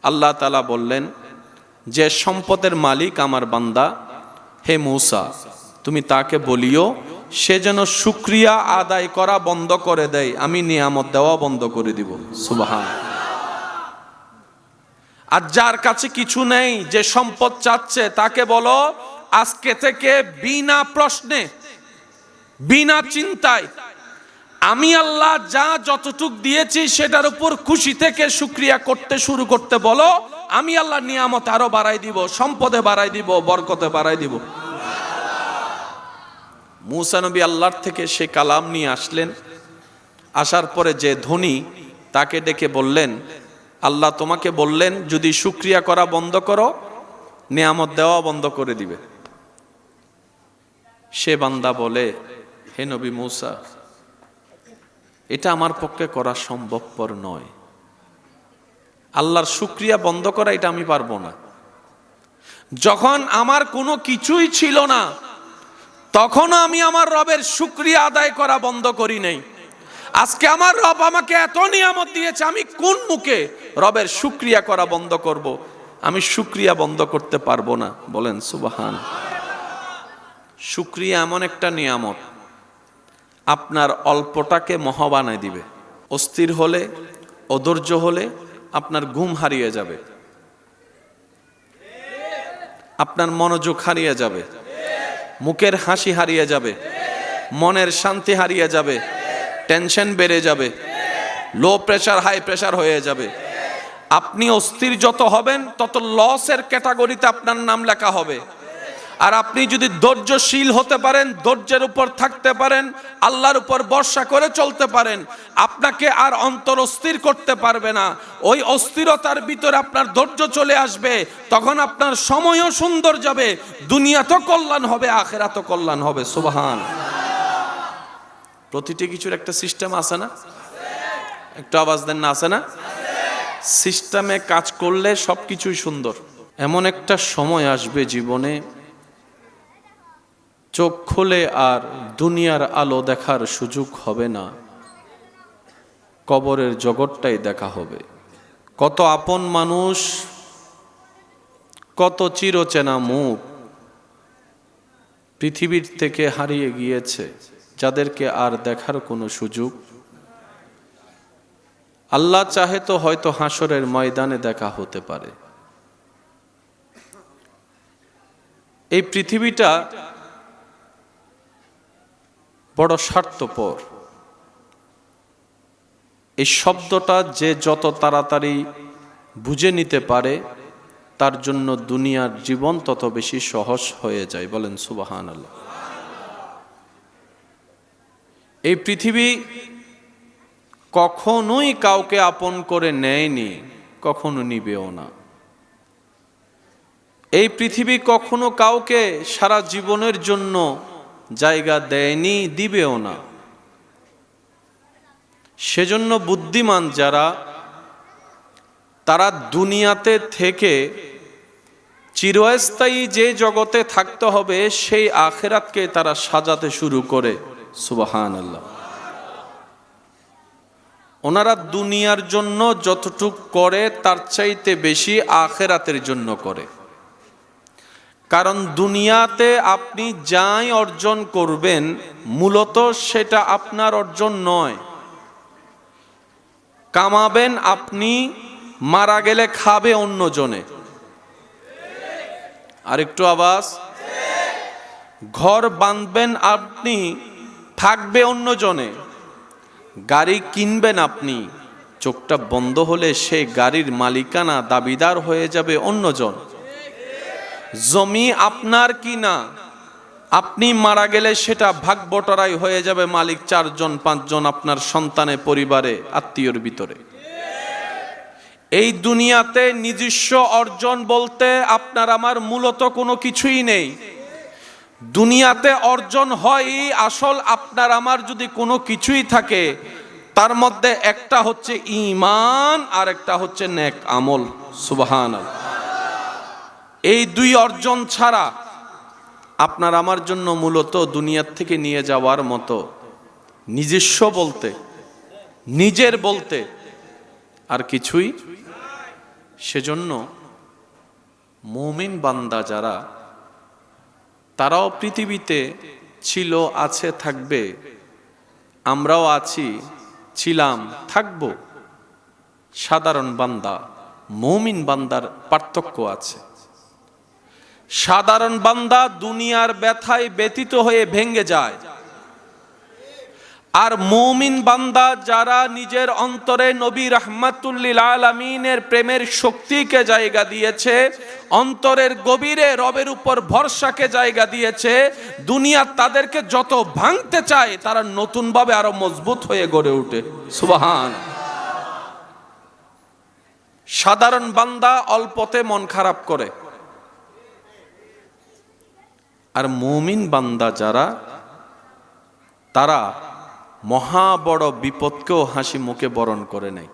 আল্লাহ তাআলা বললেন যে সম্পদের মালিক আমার বান্দা, হে মূসা তুমি তাকে বলিও সে যেন শুকরিয়া আদায় করা বন্ধ করে দেয়, আমি নিয়ামত দেওয়া বন্ধ করে দিব। সুবহানাল্লাহ। আর যার কাছে কিছু নেই, যে সম্পদ চাচ্ছে, তাকে বলো আজকে থেকে বিনা প্রশ্নে বিনা চিন্তায় আমি আল্লাহ যা যতটুক দিয়েছি সেটার উপর খুশি থেকে শুকরিয়া করতে শুরু করতে বলো। আমি আল্লাহ নিয়ামত আরো বাড়াই দিব, সম্পদে বাড়াই দিব, বরকতে বাড়াই দিব। মূসা নবী আল্লাহর থেকে সে কালাম নিয়ে আসলেন। আসার পরে যে ধনী তাকে ডেকে বললেন, আল্লাহ তোমাকে বললেন যদি শুকরিয়া করা বন্ধ করো নিয়ামত দেওয়া বন্ধ করে দিবে। সে বান্দা বলে, হে নবী মূসা, এটা আমার পক্ষে করা সম্ভবপর নয়। আল্লাহর শুকরিয়া বন্ধ করা এটা আমি পারবো না। যখন আমার কোনো কিছুই ছিল না তখন আমি আমার রবের শুকরিয়া আদায় করা বন্ধ করি নাই। আজকে আমার রব আমাকে এত নিয়ামত দিয়েছে, আমি কোন মুখে রবের শুকরিয়া করা বন্ধ করব? আমি শুকরিয়া বন্ধ করতে পারবো না। বলেন সুবহান। শুকরিয়া এমন একটা নিয়ামত আপনার অল্পটাকে মহা বানায় দিবে। অস্থির হলে, অধৈর্য হলে আপনার ঘুম হারিয়ে যাবে, আপনার মনোযোগ হারিয়ে যাবে, মুখের হাসি হারিয়ে যাবে, মনের শান্তি হারিয়ে যাবে, টেনশন বেড়ে যাবে, লো প্রেসার হাই প্রেসার হয়ে যাবে। আপনি অস্থির যত হবেন তত লসের ক্যাটাগরিতে আপনার নাম লেখা হবে। আর আপনি যদি ধৈর্যশীল হতে পারেন, ধৈর্যের উপর থাকতে পারেন, আল্লাহর উপর ভরসা করে চলতে পারেন, আপনাকে আর অন্তর অস্থির করতে পারবে না। ওই অস্থিরতার ভিতরে আপনার ধৈর্য চলে আসবে, তখন আপনার সময়ও সুন্দর যাবে, দুনিয়াতেও কল্যাণ হবে, আখিরাতেও কল্যাণ হবে। সুবহান। প্রতিটি কিছুর একটা সিস্টেম আছে না? একটু আওয়াজ দেন না, আছে না? সিস্টেমে কাজ করলে সবকিছুই সুন্দর। এমন একটা সময় আসবে জীবনে চোখ খুলে আর দুনিয়ার আলো দেখার সুযোগ হবে না, কবরের জগৎটাই দেখা হবে। কত আপন মানুষ, কত চিরচেনা মুখ পৃথিবীর থেকে হারিয়ে গিয়েছে, যাদেরকে আর দেখার কোনো সুযোগ আল্লাহ চাহে তো হয়তো হাসরের ময়দানে দেখা হতে পারে। এই পৃথিবীটা বড় স্বার্থপর। এই শব্দটা যে যত তাড়াতাড়ি বুঝে নিতে পারে তার জন্য দুনিয়ার জীবন তত বেশি সহজ হয়ে যায়। বলেন সুবহানাল্লাহ। এই পৃথিবী কখনোই কাউকে আপন করে নেয়নি, কখনো নিবেও না। এই পৃথিবী কখনো কাউকে সারা জীবনের জন্য জায়গা দেয়নি, দিবেও না। সেজন্য বুদ্ধিমান যারা, তারা দুনিয়াতে থেকে চিরস্থায়ী যে জগতে থাকতে হবে সেই আখিরাতকে তারা সাজাতে শুরু করে। সুবহানাল্লাহ। ওনারা দুনিয়ার জন্য যতটুক করে তার চাইতে বেশি আখিরাতের জন্য করে। কারণ দুনিয়াতে আপনি যাই অর্জন করবেন মূলত সেটা আপনার অর্জন নয়। কামাবেন আপনি, মারা গেলে খাবে অন্যজনে। আরেকটু আওয়াজ। ঘর বাঁধবেন আপনি, থাকবে অন্যজনে। গাড়ি কিনবেন আপনি, চোখটা বন্ধ হলে সেই গাড়ির মালিকানা দাবিদার হয়ে যাবে অন্যজন। জমি আপনার কিনা, আপনি মারা গেলে সেটা ভাগ বটরাই হয়ে যাবে মালিক 4 জন 5 জন আপনার সন্তানে, পরিবারে, আত্মীয়র ভিতরে। এই দুনিয়াতে নিজস্ব অর্জন বলতে আপনার আমার মূলত কোনো কিছুই নেই। দুনিয়াতে অর্জন হয় আসল আপনার আমার যদি কোনো কিছুই থাকে তার মধ্যে একটা হচ্ছে ঈমান আর একটা হচ্ছে নেক আমল। সুবহানাল্লাহ। এই 2 অর্জন ছাড়া আপনার আমার জন্য মূলত দুনিয়ার থেকে নিয়ে যাওয়ার মতো নিজস্ব বলতে, নিজের বলতে আর কিছুই। সেজন্য মুমিন বান্দা যারা, তারাও পৃথিবীতে ছিল, আছে, থাকবে। আমরাও আছি, ছিলাম, থাকব। সাধারণ বান্দা মুমিন বান্দার পার্থক্য আছে। সাধারণ বান্দা দুনিয়ার ব্যথায় ব্যতীত হয়ে ভেঙে যায়, আর মুমিন বান্দা যারা নিজের অন্তরে নবী রাহমাতুল লিল আলামিনের প্রেমের শক্তিকে জায়গা দিয়েছে, অন্তরের গভীরে রবের উপর ভরসাকে জায়গা দিয়েছে, দুনিয়া তাদেরকে যত ভাঙতে চায় তারা নতুন ভাবে আরো মজবুত হয়ে গড়ে ওঠে। সুবহান। সাধারণ বান্দা অল্পতে মন খারাপ করে, আর মুমিন বান্দা যারা, তারা মহা বড় বিপদকেও হাসি মুখে বরণ করে নেয়।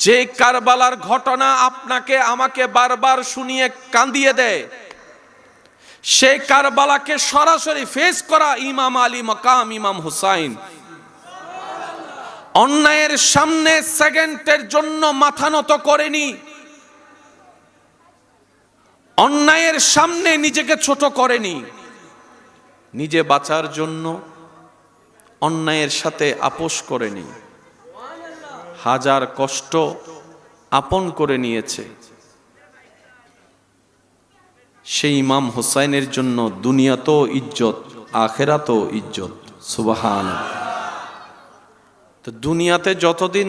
যে কারবালার ঘটনা আপনাকে আমাকে বারবার শুনিয়ে কাঁদিয়ে দেয়, সেই কারবালাকে সরাসরি ফেস করা ইমাম আলী মাকাম ইমাম হুসাইন, অন্যায়ের সামনে সেকেন্ডের জন্য মাথা নত করেনি, অন্যায়ের সামনে নিজেকে ছোট করেনি, নিজে বাঁচার জন্য অন্যায়ের সাথে আপোষ করেনি, হাজার কষ্ট আপন করে নিয়েছে। সেই ইমাম হুসাইনের জন্য দুনিয়াতেও ইজ্জত, আখিরাতেও ইজ্জত। সুবহানাল্লাহ। তো দুনিয়াতে যতদিন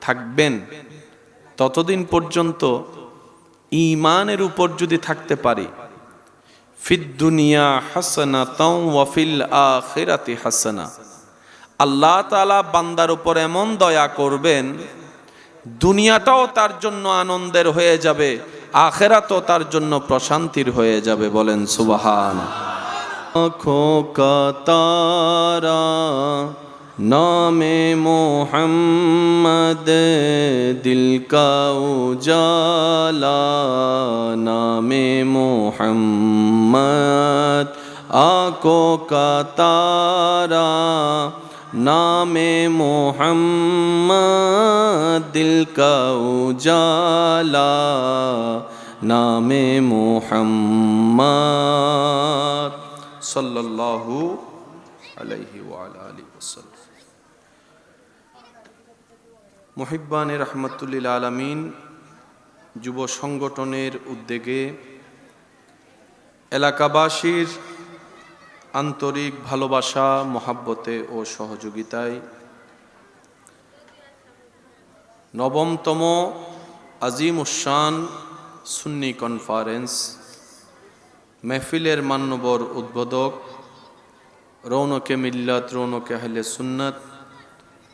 থাকবেন ততদিন পর্যন্ত ঈমানের উপর যদি থাকতে পারি, ফিদ দুনিয়া হাসানাতাও ওয়া ফিল আখিরাতি হাসানা, আল্লাহ তাআলা বান্দার উপর এমন দয়া করবেন দুনিয়াটাও তার জন্য আনন্দের হয়ে যাবে, আখিরাতও তার জন্য প্রশান্তির হয়ে যাবে। বলেন সুবহানাল্লাহ। আঁখোं का तारा नामे मोहम्मद, दिल का उजाला नामे मोहम्मद, आँखों का तारा नामे मोहम्मद, दिल का उजाला नामे मोहम्मद, सल्लल्लाहु अलैहि वाला आलिहि वसल्लम। মুহিব্বানে রাহমাতুল লিল আলামিন যুব সংগঠনের উদ্যোগে এলাকাবাসীর আন্তরিক ভালোবাসা, মহাব্বতে ও সহযোগিতায় নবমতম আজিম উশান সুন্নি কনফারেন্স মেহফিলের মান্যবর উদ্বোধক, রৌনকে মিল্লাত, রৌনকে আহলে সুন্নাত,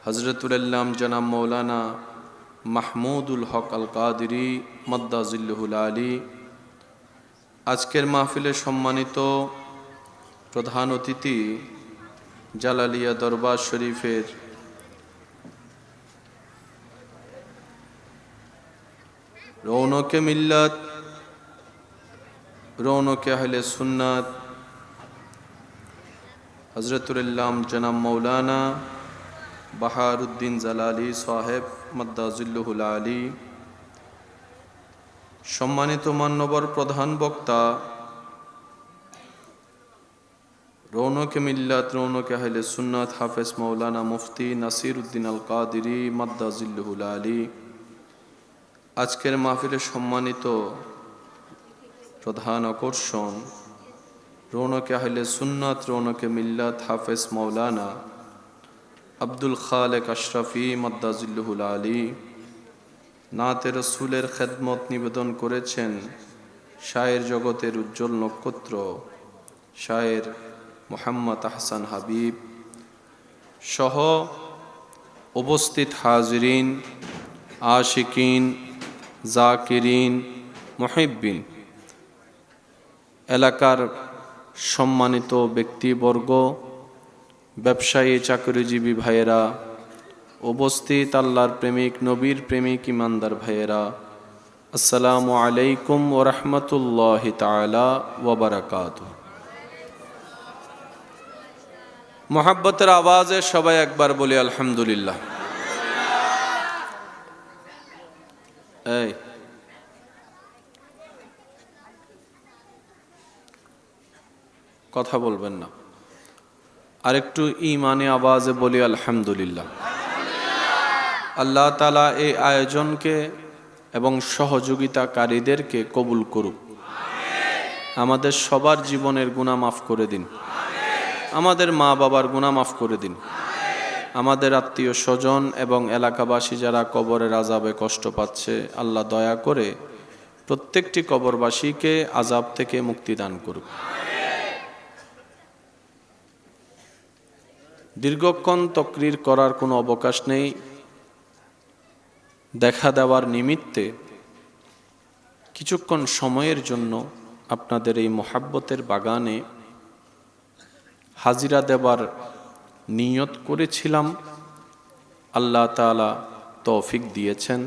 হযরতুল আল্লাম জনাব মৌলানা মাহমুদুল হক আল কাদেরী মাদ্দাজিল্লুহুল আলী, আজকের মাহফিলে সম্মানিত প্রধান অতিথি, জালালিয়া দরবার শরীফের রৌনকে মিল্লাত, রৌনকে আহলে সুন্নাত, হযরতুল আল্লাম জনাব মৌলানা বাহারউদ্দিন জালালি সাহেব মাদ্দাজিল্লুহুল আলী, সম্মানিত মান্যবর প্রধান বক্তা, রৌনকে মিল্লাত, রৌনকে আহলে সুন্নাত হাফেজ মৌলানা মুফতি নাসির উদ্দিন আল কাদেরী মাদ্দাজিল্লুহুল আলী, আজকের মাহফিলে সম্মানিত প্রধান আকর্ষণ, রৌনকে আহলে সুন্নাত, রৌনকে মিল্লাত হাফেজ মৌলানা আব্দুল খালেক আশরাফি মাদ্দাজিল্লুহুল আলী, নাতে রসুলের খেদমত নিবেদন করেছেন শায়ের জগতের উজ্জ্বল নক্ষত্র শায়ের মোহাম্মদ আহসান হাবিব সহ উপস্থিত হাজিরিন, আশিকিন, জাকিরিন, মুহিব্বিন, এলাকার সম্মানিত ব্যক্তিবর্গ, ব্যবসায়ী, চাকরিজীবী ভাইয়েরা, উপস্থিত আল্লাহর প্রেমিক, নবীর প্রেমিক, ইমানদার ভাইয়েরা, আসসালামু আলাইকুম ওয়া রাহমাতুল্লাহি তাআলা ওয়া বারাকাতুহু। মোহাব্বতের আওয়াজে সবাই একবার বলি আলহামদুলিল্লাহ। এই কথা বলবেন না, আরেকটু ঈমানে আওয়াজে বলি আলহামদুলিল্লাহ। আল্লাহ তাআলা এই আয়োজনকে এবং সহযোগিতাকারীদেরকে কবুল করুক। আমাদের সবার জীবনের গুনাহ মাফ করে দিন, আমাদের মা বাবার গুনাহ মাফ করে দিন, আমাদের আত্মীয় স্বজন এবং এলাকাবাসী যারা কবরের আযাবে কষ্ট পাচ্ছে, আল্লাহ দয়া করে প্রত্যেকটি কবরবাসীকে আযাব থেকে মুক্তি দান করুক। দীর্ঘক্ষণ তকরির করার কোনো অবকাশ নেই। দেখা দেওয়ার নিমিত্তে কিছুক্ষণ সময়ের জন্য আপনাদের এই মোহাব্বতের বাগানে হাজিরা দেবার নিয়ত করেছিলাম। আল্লাহ তাআলা তৌফিক দিয়েছেন।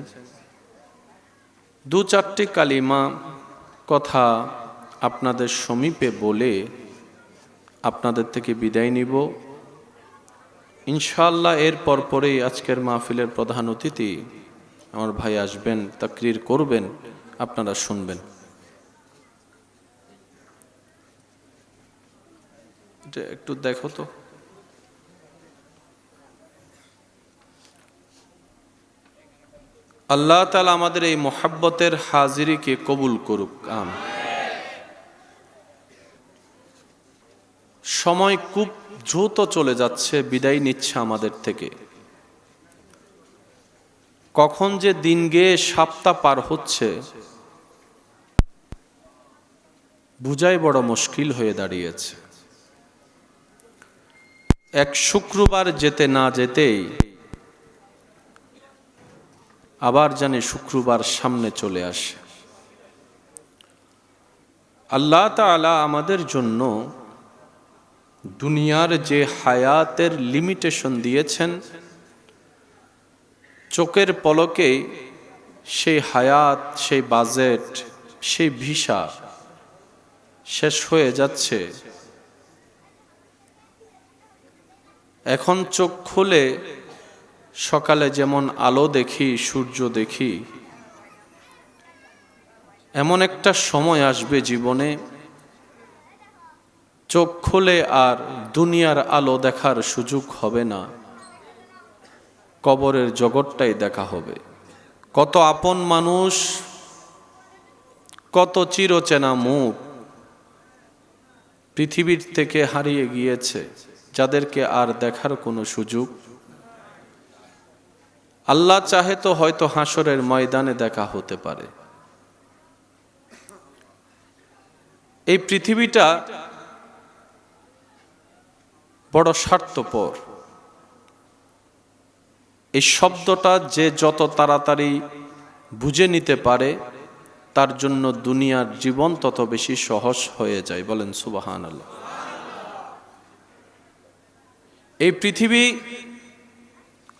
দু চারটি কালিমা কথা আপনাদের সমীপে বলে আপনাদের থেকে বিদায় নিব ইনশাআল্লাহ। এর পরেই আজকের মাহফিলের প্রধান অতিথি আমার ভাই আসবেন, তাকরির করবেন, আপনারা শুনবেন। একটু দেখো তো। আল্লাহ তাআলা আমাদের এই মোহাব্বতের হাজিরিকে কবুল করুক, আমিন। সময় খুব দ্রুত চলে যাচ্ছে, বিদায় নিচ্ছে আমাদের থেকে। কখন যে দিন গিয়ে সপ্তাহ পার হচ্ছে বুঝাই বড় মুশকিল হয়ে দাঁড়িয়েছে। এক শুক্রবার যেতে না যেতেই আবার জানি শুক্রবার সামনে চলে আসে। আল্লাহ তাআলা আমাদের জন্য দুনিয়ার যে হায়াতের লিমিটেশন দিয়েছেন, চোখের পলকে সেই হায়াত, সেই বাজেট, সেই ভিসা শেষ হয়ে যাচ্ছে। এখন চোখ খুলে সকালে যেমন আলো দেখি, সূর্য দেখি, এমন একটা সময় আসবে জীবনে চোখ খুলে আর দুনিয়ার আলো দেখার সুযোগ হবে না, কবরের জগৎটাই দেখা হবে। কত আপন মানুষ, কত চিরচেনা মুখ পৃথিবীর থেকে হারিয়ে গিয়েছে, যাদেরকে আর দেখার কোনো সুযোগ, আল্লাহ চাহে তো হয়তো হাসরের ময়দানে দেখা হতে পারে। এই পৃথিবীটা বড় স্বার্থপর। এই শব্দটা যে যত তাড়াতাড়ি বুঝে নিতে পারে, তার জন্য দুনিয়ার জীবন তত বেশি সহজ হয়ে যায়। বলেন সুবহানাল্লাহ। এই পৃথিবী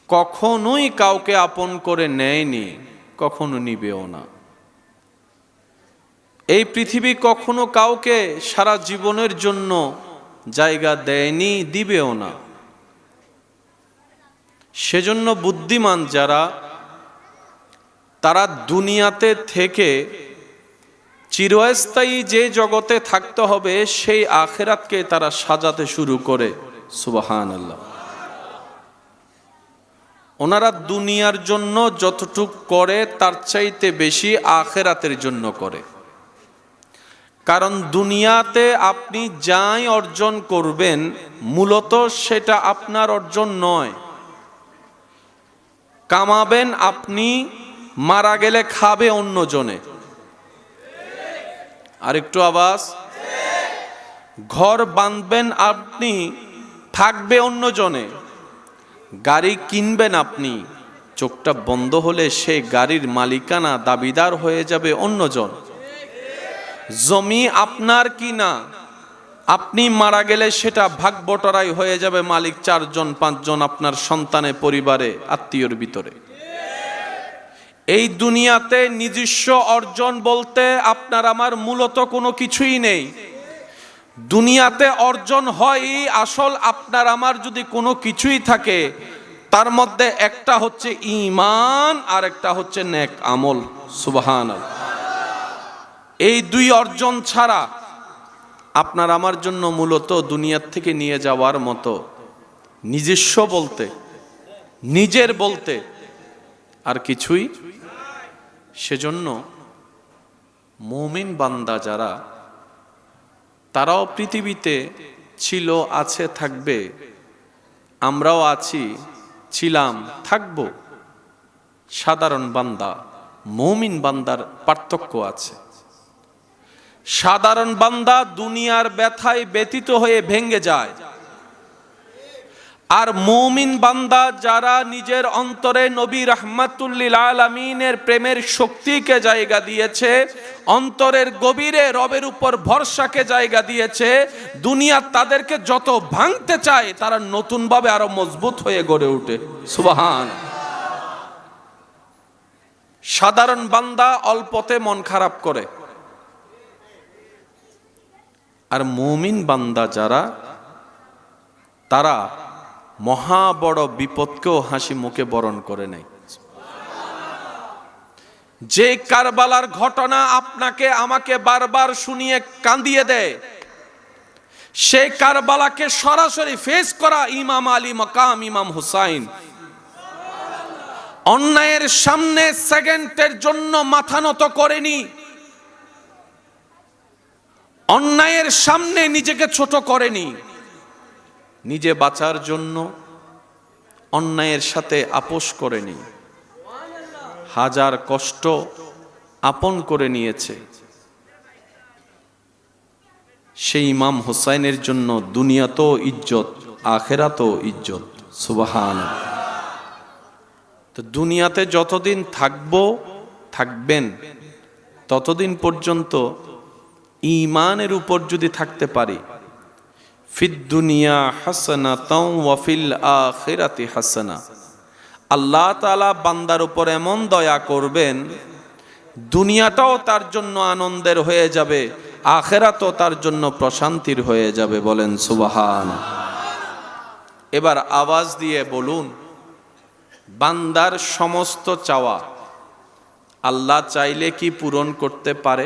কখনোই কাউকে আপন করে নেয়নি, কখনো নিবেও না। এই পৃথিবী কখনো কাউকে সারা জীবনের জন্য জায়গা দেয়নি, দিবেও না। সেজন্য বুদ্ধিমান যারা, তারা দুনিয়াতে থেকে চিরস্থায়ী যে জগতে থাকতে হবে সেই আখিরাতকে তারা সাজাতে শুরু করে। সুবহানাল্লাহ। ওনারা দুনিয়ার জন্য যতটুক করে তার চাইতে বেশি আখিরাতের জন্য করে। কারণ দুনিয়াতে আপনি যাই অর্জন করবেন, মূলত সেটা আপনার অর্জন নয়। কামাবেন আপনি, মারা গেলে খাবে অন্যজনে। আরেকটু আওয়াজ। ঘর বাঁধবেন আপনি, থাকবে অন্যজনে। গাড়ি কিনবেন আপনি, চোখটা বন্ধ হলে সেই গাড়ির মালিকানা দাবিদার হয়ে যাবে অন্যজন। জমি আপনার কিনা, আপনি মারা গেলে সেটা ভাগ বটরাই হয়ে যাবে মালিক 4 জন 5 জন আপনার সন্তানে, পরিবারে, আত্মীয়র ভিতরে। এই দুনিয়াতে নিজস্ব অর্জন বলতে আপনার আমার মূলত কোনো কিছুই নেই। দুনিয়াতে অর্জন হয় আসল আপনার আমার যদি কোনো কিছুই থাকে, তার মধ্যে একটা হচ্ছে ঈমান আর একটা হচ্ছে নেক আমল। সুবহানাল্লাহ। এই 2 অর্জন ছাড়া আপনার আমার জন্য মূলত দুনিয়ার থেকে নিয়ে যাওয়ার মতো নিজস্ব বলতে, নিজের বলতে আর কিছুই। সেজন্য মুমিন বান্দা যারা, তারাও পৃথিবীতে ছিল, আছে, থাকবে। আমরাও আছি, ছিলাম, থাকব। সাধারণ বান্দা, মুমিন বান্দার পার্থক্য আছে। সাধারণ বান্দা দুনিয়ার ব্যথায় ব্যথিত হয়ে ভেঙে যায়, আর মুমিন বান্দা যারা নিজের অন্তরে নবী রাহমাতুল লিল আলামিনের প্রেমের শক্তিকে জায়গা দিয়েছে, অন্তরের গভীরে রবের উপর ভরসাকে জায়গা দিয়েছে, দুনিয়া তাদেরকে যত ভাঙতে চায় তারা নতুন ভাবে আরো মজবুত হয়ে গড়ে ওঠে। সুবহান। সাধারণ বান্দা অল্পতে মন খারাপ করে, আর মুমিন বান্দা যারা, তারা মহা বড় বিপদকেও হাসি মুখে বরণ করে নেয়। যে কারবালার ঘটনা আপনাকে আমাকে বারবার শুনিয়ে কাঁদিয়ে দেয়, সেই কারবালাকে সরাসরি ফেস করা ইমাম আলী মাকাম ইমাম হুসাইন, অন্যায়ের সামনে সেকেন্ডের জন্য মাথা নত করেনি, অন্যায়ের সামনে নিজেকে ছোট করেনি। নিজে বাঁচার জন্য অন্যায়ের সাথে আপোষ করেনি, হাজার কষ্ট আপন করে নিয়েছে। সেই ইমাম হুসাইনের জন্য দুনিয়াতেও ইজ্জত, আখিরাতেও ইজ্জত। সুবহানাল্লাহ। তো দুনিয়াতে যতদিন থাকবেন, ততদিন পর্যন্ত ঈমানের উপর যদি থাকতে পারি, ফিদ দুনিয়া হাসানাতাও ওয়া ফিল আখিরাতি হাসানা, আল্লাহ তাআলা বান্দার উপর এমন দয়া করবেন, দুনিয়াটাও তার জন্য আনন্দের হয়ে যাবে, আখিরাতও তার জন্য প্রশান্তির হয়ে যাবে। বলেন সুবহানাল্লাহ। এবার আওয়াজ দিয়ে বলুন, বান্দার সমস্ত চাওয়া আল্লাহ চাইলে কি পূরণ করতে পারে?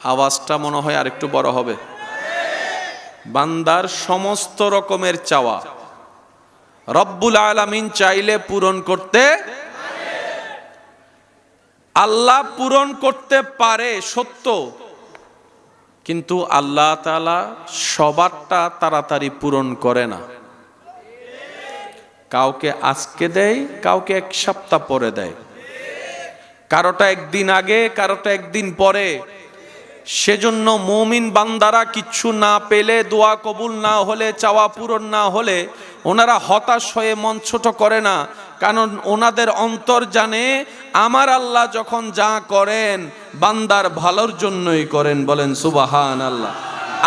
আওয়াজটা মনে হয় আরেকটু বড় হবে। বান্দার সমস্ত রকমের চাওয়া রব্বুল আলামিন চাইলে পূরণ করতে, আল্লাহ পূরণ করতে পারে সত্য, কিন্তু আল্লাহ তাআলা সবারটা তাড়াতাড়ি পূরণ করে না। কাউকে আজকে দেয়, কাউকে এক সপ্তাহ পরে দেয়, কারোটা একদিন আগে, কারোটা একদিন পরে। সেজন্য মুমিন বান্দারা কিচ্ছু না পেলে, দোয়া কবুল না হলে, চাওয়া পূরণ না হলে ওনারা হতাশ হয়ে মন ছোট করে না। কারণ ওনাদের অন্তর জানে আমার আল্লাহ যখন যা করেন বান্দার ভালোর জন্যই করেন। বলেন সুবহানাল্লাহ।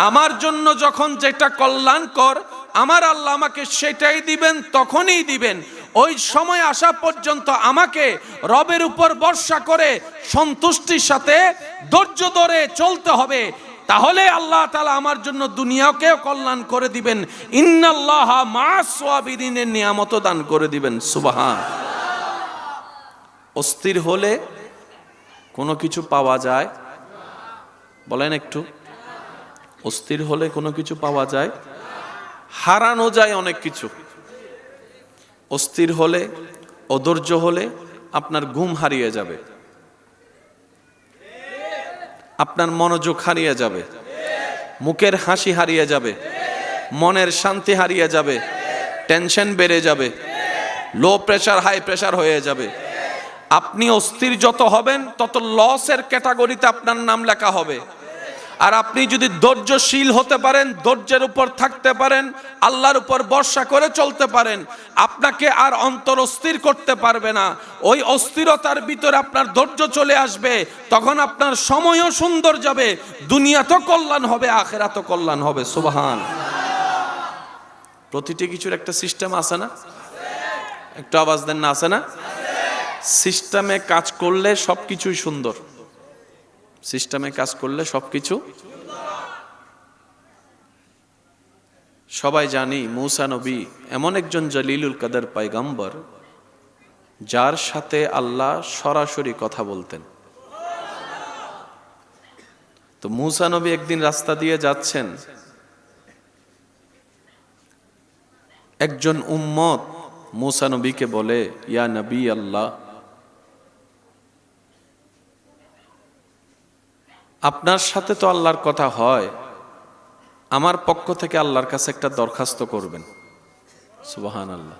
আমার জন্য যখন যেটা কল্যাণকর আমার আল্লাহ আমাকে সেটাই দিবেন, তখনই দিবেন। ওই সময় আসা পর্যন্ত আমাকে রবের উপর ভরসা করে সন্তুষ্টির সাথে ধৈর্য ধরে চলতে হবে। তাহলে আল্লাহ তাআলা আমার জন্য দুনিয়াকেও কল্যাণ করে দিবেন। ইন্নাল্লাহা মা'আস সাবিরিনের নিয়ামত দান করে দিবেন। সুবহান। অস্থির হলে কোনো কিছু পাওয়া যায়? বলেন একটু। অস্থির হলে কোনো কিছু পাওয়া যায়? হারানো যায় অনেক কিছু। অস্থির হলে, অধৈর্য হলে আপনার ঘুম হারিয়ে যাবে, আপনার মনোযোগ হারিয়ে যাবে, মুখের হাসি হারিয়ে যাবে, মনের শান্তি হারিয়ে যাবে, টেনশন বেড়ে যাবে, লো প্রেশার হাই প্রেশার হয়ে যাবে। আপনি অস্থির যত হবেন তত লসের ক্যাটাগরিতে আপনার নাম লেখা হবে। আর আপনি যদি ধৈর্যশীল হতে পারেন, ধৈর্যের উপর থাকতে পারেন, আল্লাহর উপর ভরসা করে চলতে পারেন, আপনাকে আর অন্তর অস্থির করতে পারবে না। ওই অস্থিরতার ভিতরে আপনার ধৈর্য চলে আসবে, তখন আপনার সময়ও সুন্দর যাবে, দুনিয়াতেও কল্যাণ হবে, আখিরাতেও কল্যাণ হবে। সুবহান। প্রতিটি কিছুর একটা সিস্টেম আছে না? একটু আওয়াজ দেন না, আছে না? সিস্টেমে কাজ করলে সবকিছুই সুন্দর। সিস্টেমে কাজ করলে সবকিছু। সবাই জানি মূসা নবী এমন একজন জলিলুল কদর পয়গম্বর যার সাথে আল্লাহ সরাসরি কথা বলতেন। তো মূসা নবী একদিন রাস্তা দিয়ে যাচ্ছেন, একজন উম্মত মূসা নবীকে বলে, ইয়া নবী আল্লাহ, আপনার সাথে তো আল্লাহর কথা হয়, আমার পক্ষ থেকে আল্লাহর কাছে একটা দরখাস্ত করবেন। সুবহানাল্লাহ।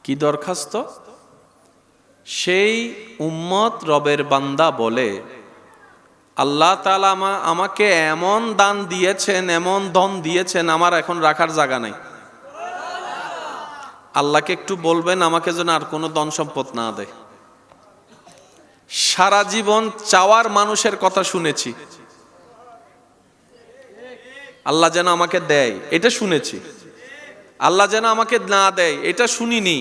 কি দরখাস্ত? সেই উম্মত রবের বান্দা বলে, আল্লাহ তাআলা আমাকে এমন দান দিয়েছেন, এমন ধন দিয়েছেন, আমার এখন রাখার জায়গা নাই। আল্লাহকে একটু বলবেন আমাকে যেন আর কোনো ধন সম্পদ না দেয়। সারা জীবন চাওয়ার মানুষের কথা শুনেছি, আল্লাহ যেন আমাকে দেয় এটা শুনেছি, আল্লাহ যেন আমাকে না দেয় এটা শুনিনি।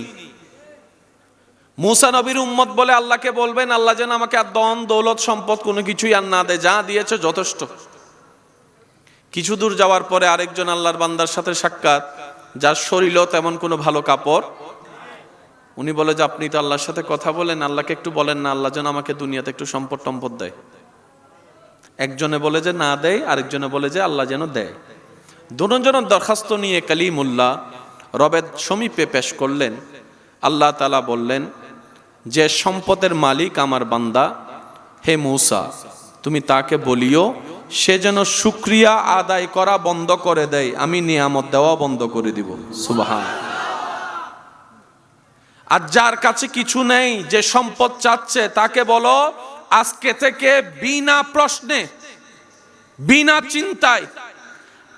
মূসা নবীর উম্মত বলে আল্লাহকে বলবেন আল্লাহ যেন আমাকে আর ধন দৌলত সম্পদ কোনো কিছুই আর না দেয়, যা দিয়েছে যথেষ্ট। কিছু দূর যাওয়ার পরে আরেকজন আল্লাহর বান্দার সাথে সাক্ষাৎ, যার শরীরও তেমন কোনো ভালো কাপড়। উনি বলে যে আপনি তো আল্লাহর সাথে কথা বলেন, আল্লাহকে একটু বলেন না আল্লাহ যেন আমাকে দুনিয়াতে একটু সম্পদ টম্পদ দেয়। একজনে বলে যে না দেয়, আরেকজনে বলে যে আল্লাহ যেন দেয়। দুজনের দরখাস্ত নিয়ে কালিমুল্লাহ রবের সমীপে পেশ করলেন। আল্লাহ তাআলা বললেন যে সম্পদের মালিক আমার বান্দা, হে মূসা তুমি তাকে বলিও সে যেন শুকরিয়া আদায় করা বন্ধ করে দেয়, আমি নিয়ামত দেওয়া বন্ধ করে দিব। সুবহান। আর যার কাছে কিছু নেই, যে সম্পদ চাচ্ছে, তাকে বলো আজকে থেকে বিনা প্রশ্নে, বিনা চিন্তায়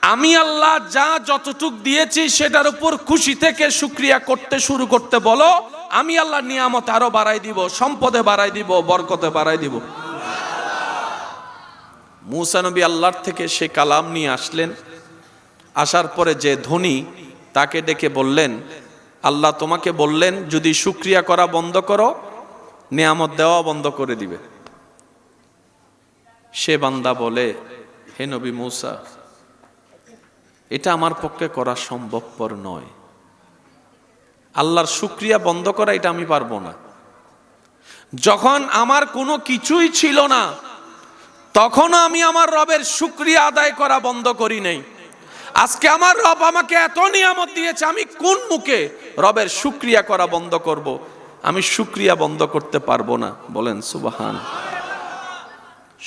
আমি আল্লাহ যা যতটুক দিয়েছি সেটার উপর খুশি থেকে শুকরিয়া করতে শুরু করতে বলো। আমি আল্লাহ নিয়ামত আরো বাড়াই দিব, সম্পদে বাড়াই দিব, বরকতে বাড়াই দিব। মূসা নবী আল্লাহর থেকে সে কালাম নিয়ে আসলেন। আসার পরে যে ধনী তাকে ডেকে বললেন, আল্লাহ তোমাকে বললেন যদি শুকরিয়া করা বন্ধ করো নিয়ামত দেওয়া বন্ধ করে দিবে। সে বান্দা বলে, হে নবী মূসা, এটা আমার পক্ষে করা সম্ভবপর নয়। আল্লাহর শুকরিয়া বন্ধ করা এটা আমি পারবো না। যখন আমার কোনো কিছুই ছিল না তখন আমি আমার রবের শুকরিয়া আদায় করা বন্ধ করি নাই। আজকে আমার রব আমাকে এত নিয়ামত দিয়েছে, আমি কোন মুখে রবের শুকরিয়া করা বন্ধ করব? আমি শুকরিয়া বন্ধ করতে পারবো না। বলেন সুবহান।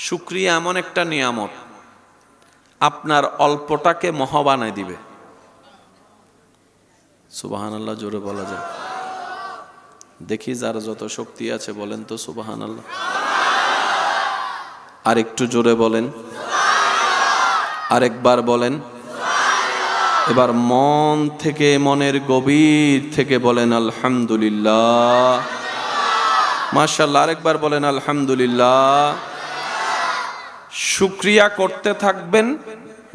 শুকরিয়া এমন একটা নিয়ামত আপনার অল্পটাকে মহা বানায় দিবে। সুবহানাল্লাহ জোরে বলা যায়? দেখি যার যত শক্তি আছে বলেন তো সুবহানাল্লাহ। আর একটু জোরে বলেন, আরেকবার বলেন। এবার মন থেকে, মনের গভীর থেকে বলেন আলহামদুলিল্লাহ। মাশাআল্লাহ, আরেকবার বলেন আলহামদুলিল্লাহ। শুকরিয়া করতে থাকবেন,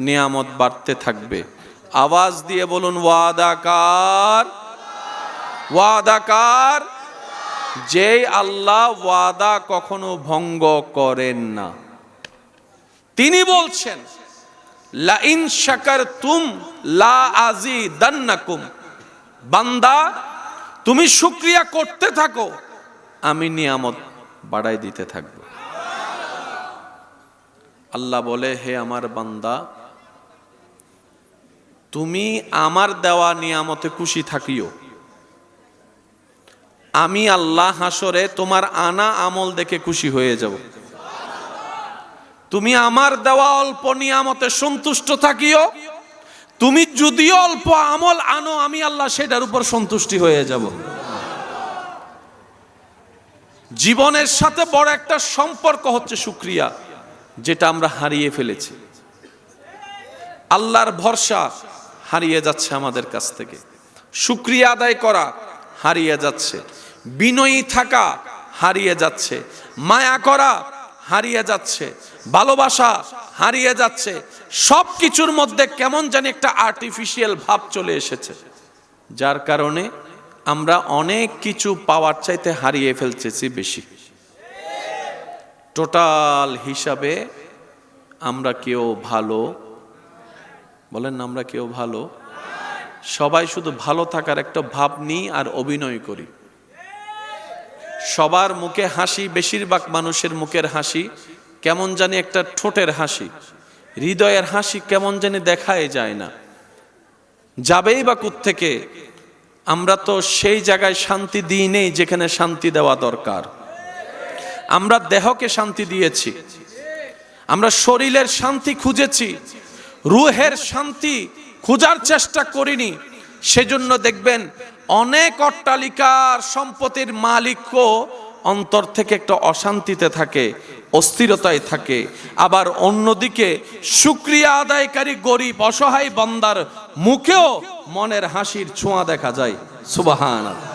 নিয়ামত বাড়তে থাকবে। আওয়াজ দিয়ে বলুন ওয়াদাকার, ওয়াদাকার। যেই আল্লাহ ওয়াদা কখনো ভঙ্গ করেন না, তিনি বলছেন লা ইন শাকারতুম লা আযীদান্নাকুম। বান্দা তুমি শুকরিয়া করতে থাকো, আমি নিয়ামত বাড়াই দিতে থাকব। আল্লাহ বলে, হে আমার বান্দা, তুমি আমার দেওয়া নিয়ামতে খুশি থাকিও। আমি আল্লাহ হাসরে তোমার আনা আমল দেখে খুশি হয়ে যাব। তুমি আমার দেওয়া অল্প নিয়ামতে সন্তুষ্ট থাকিও। তুমি যদিও অল্প আমল আনো, আমি আল্লাহ সেটার উপর সন্তুষ্টি হয়ে যাব। জীবনের সাথে বড় একটা সম্পর্ক হচ্ছে শুকরিয়া, যেটা আমরা হারিয়ে ফেলেছি। আল্লাহর ভরসা হারিয়ে যাচ্ছে আমাদের কাছ থেকে, শুকরিয়া আদায় করা হারিয়ে যাচ্ছে, বিনয়ী থাকা হারিয়ে যাচ্ছে, মায়া করা হারিয়ে যাচ্ছে, ভালোবাসা হারিয়ে যাচ্ছে। সব কিছুর মধ্যে কেমন জানি একটা আর্টিফিশিয়াল ভাব চলে এসেছে, যার কারণে আমরা অনেক কিছু পাওয়ার চাইতে হারিয়ে ফেলতেছি বেশি। টোটাল হিসাবে আমরা কেউ ভালো, বলেন না, আমরা কেউ ভালো। সবাই শুধু ভালো থাকার একটা ভাব নিই আর অভিনয় করি। সবার মুখে হাসি, বেশিরভাগ মানুষের মুখের হাসি কেমন জানি একটা ঠোঁটের হাসি, হৃদয়ের হাসি কেমন জানি দেখাই যায় না। যাবেই বা কোত্থেকে? আমরা তো সেই জায়গায় শান্তি দিই নেই যেখানে শান্তি দেওয়া দরকার। আমরা দেহকে শান্তি দিয়েছি, আমরা শরীরের শান্তি খুঁজেছি, রুহের শান্তি খোঁজার চেষ্টা করিনি। সেজন্য দেখবেন অনেক অট্টালিকার সম্পত্তির মালিকও অন্তর থেকে একটা অশান্তিতে থাকে, অস্থিরতায় থাকে। আবার অন্যদিকে শুকরিয়া আদায়কারী গরিব অসহায় বান্দার মুখেও মনের হাসির ছোঁয়া দেখা যায়। সুবহানাল্লাহ।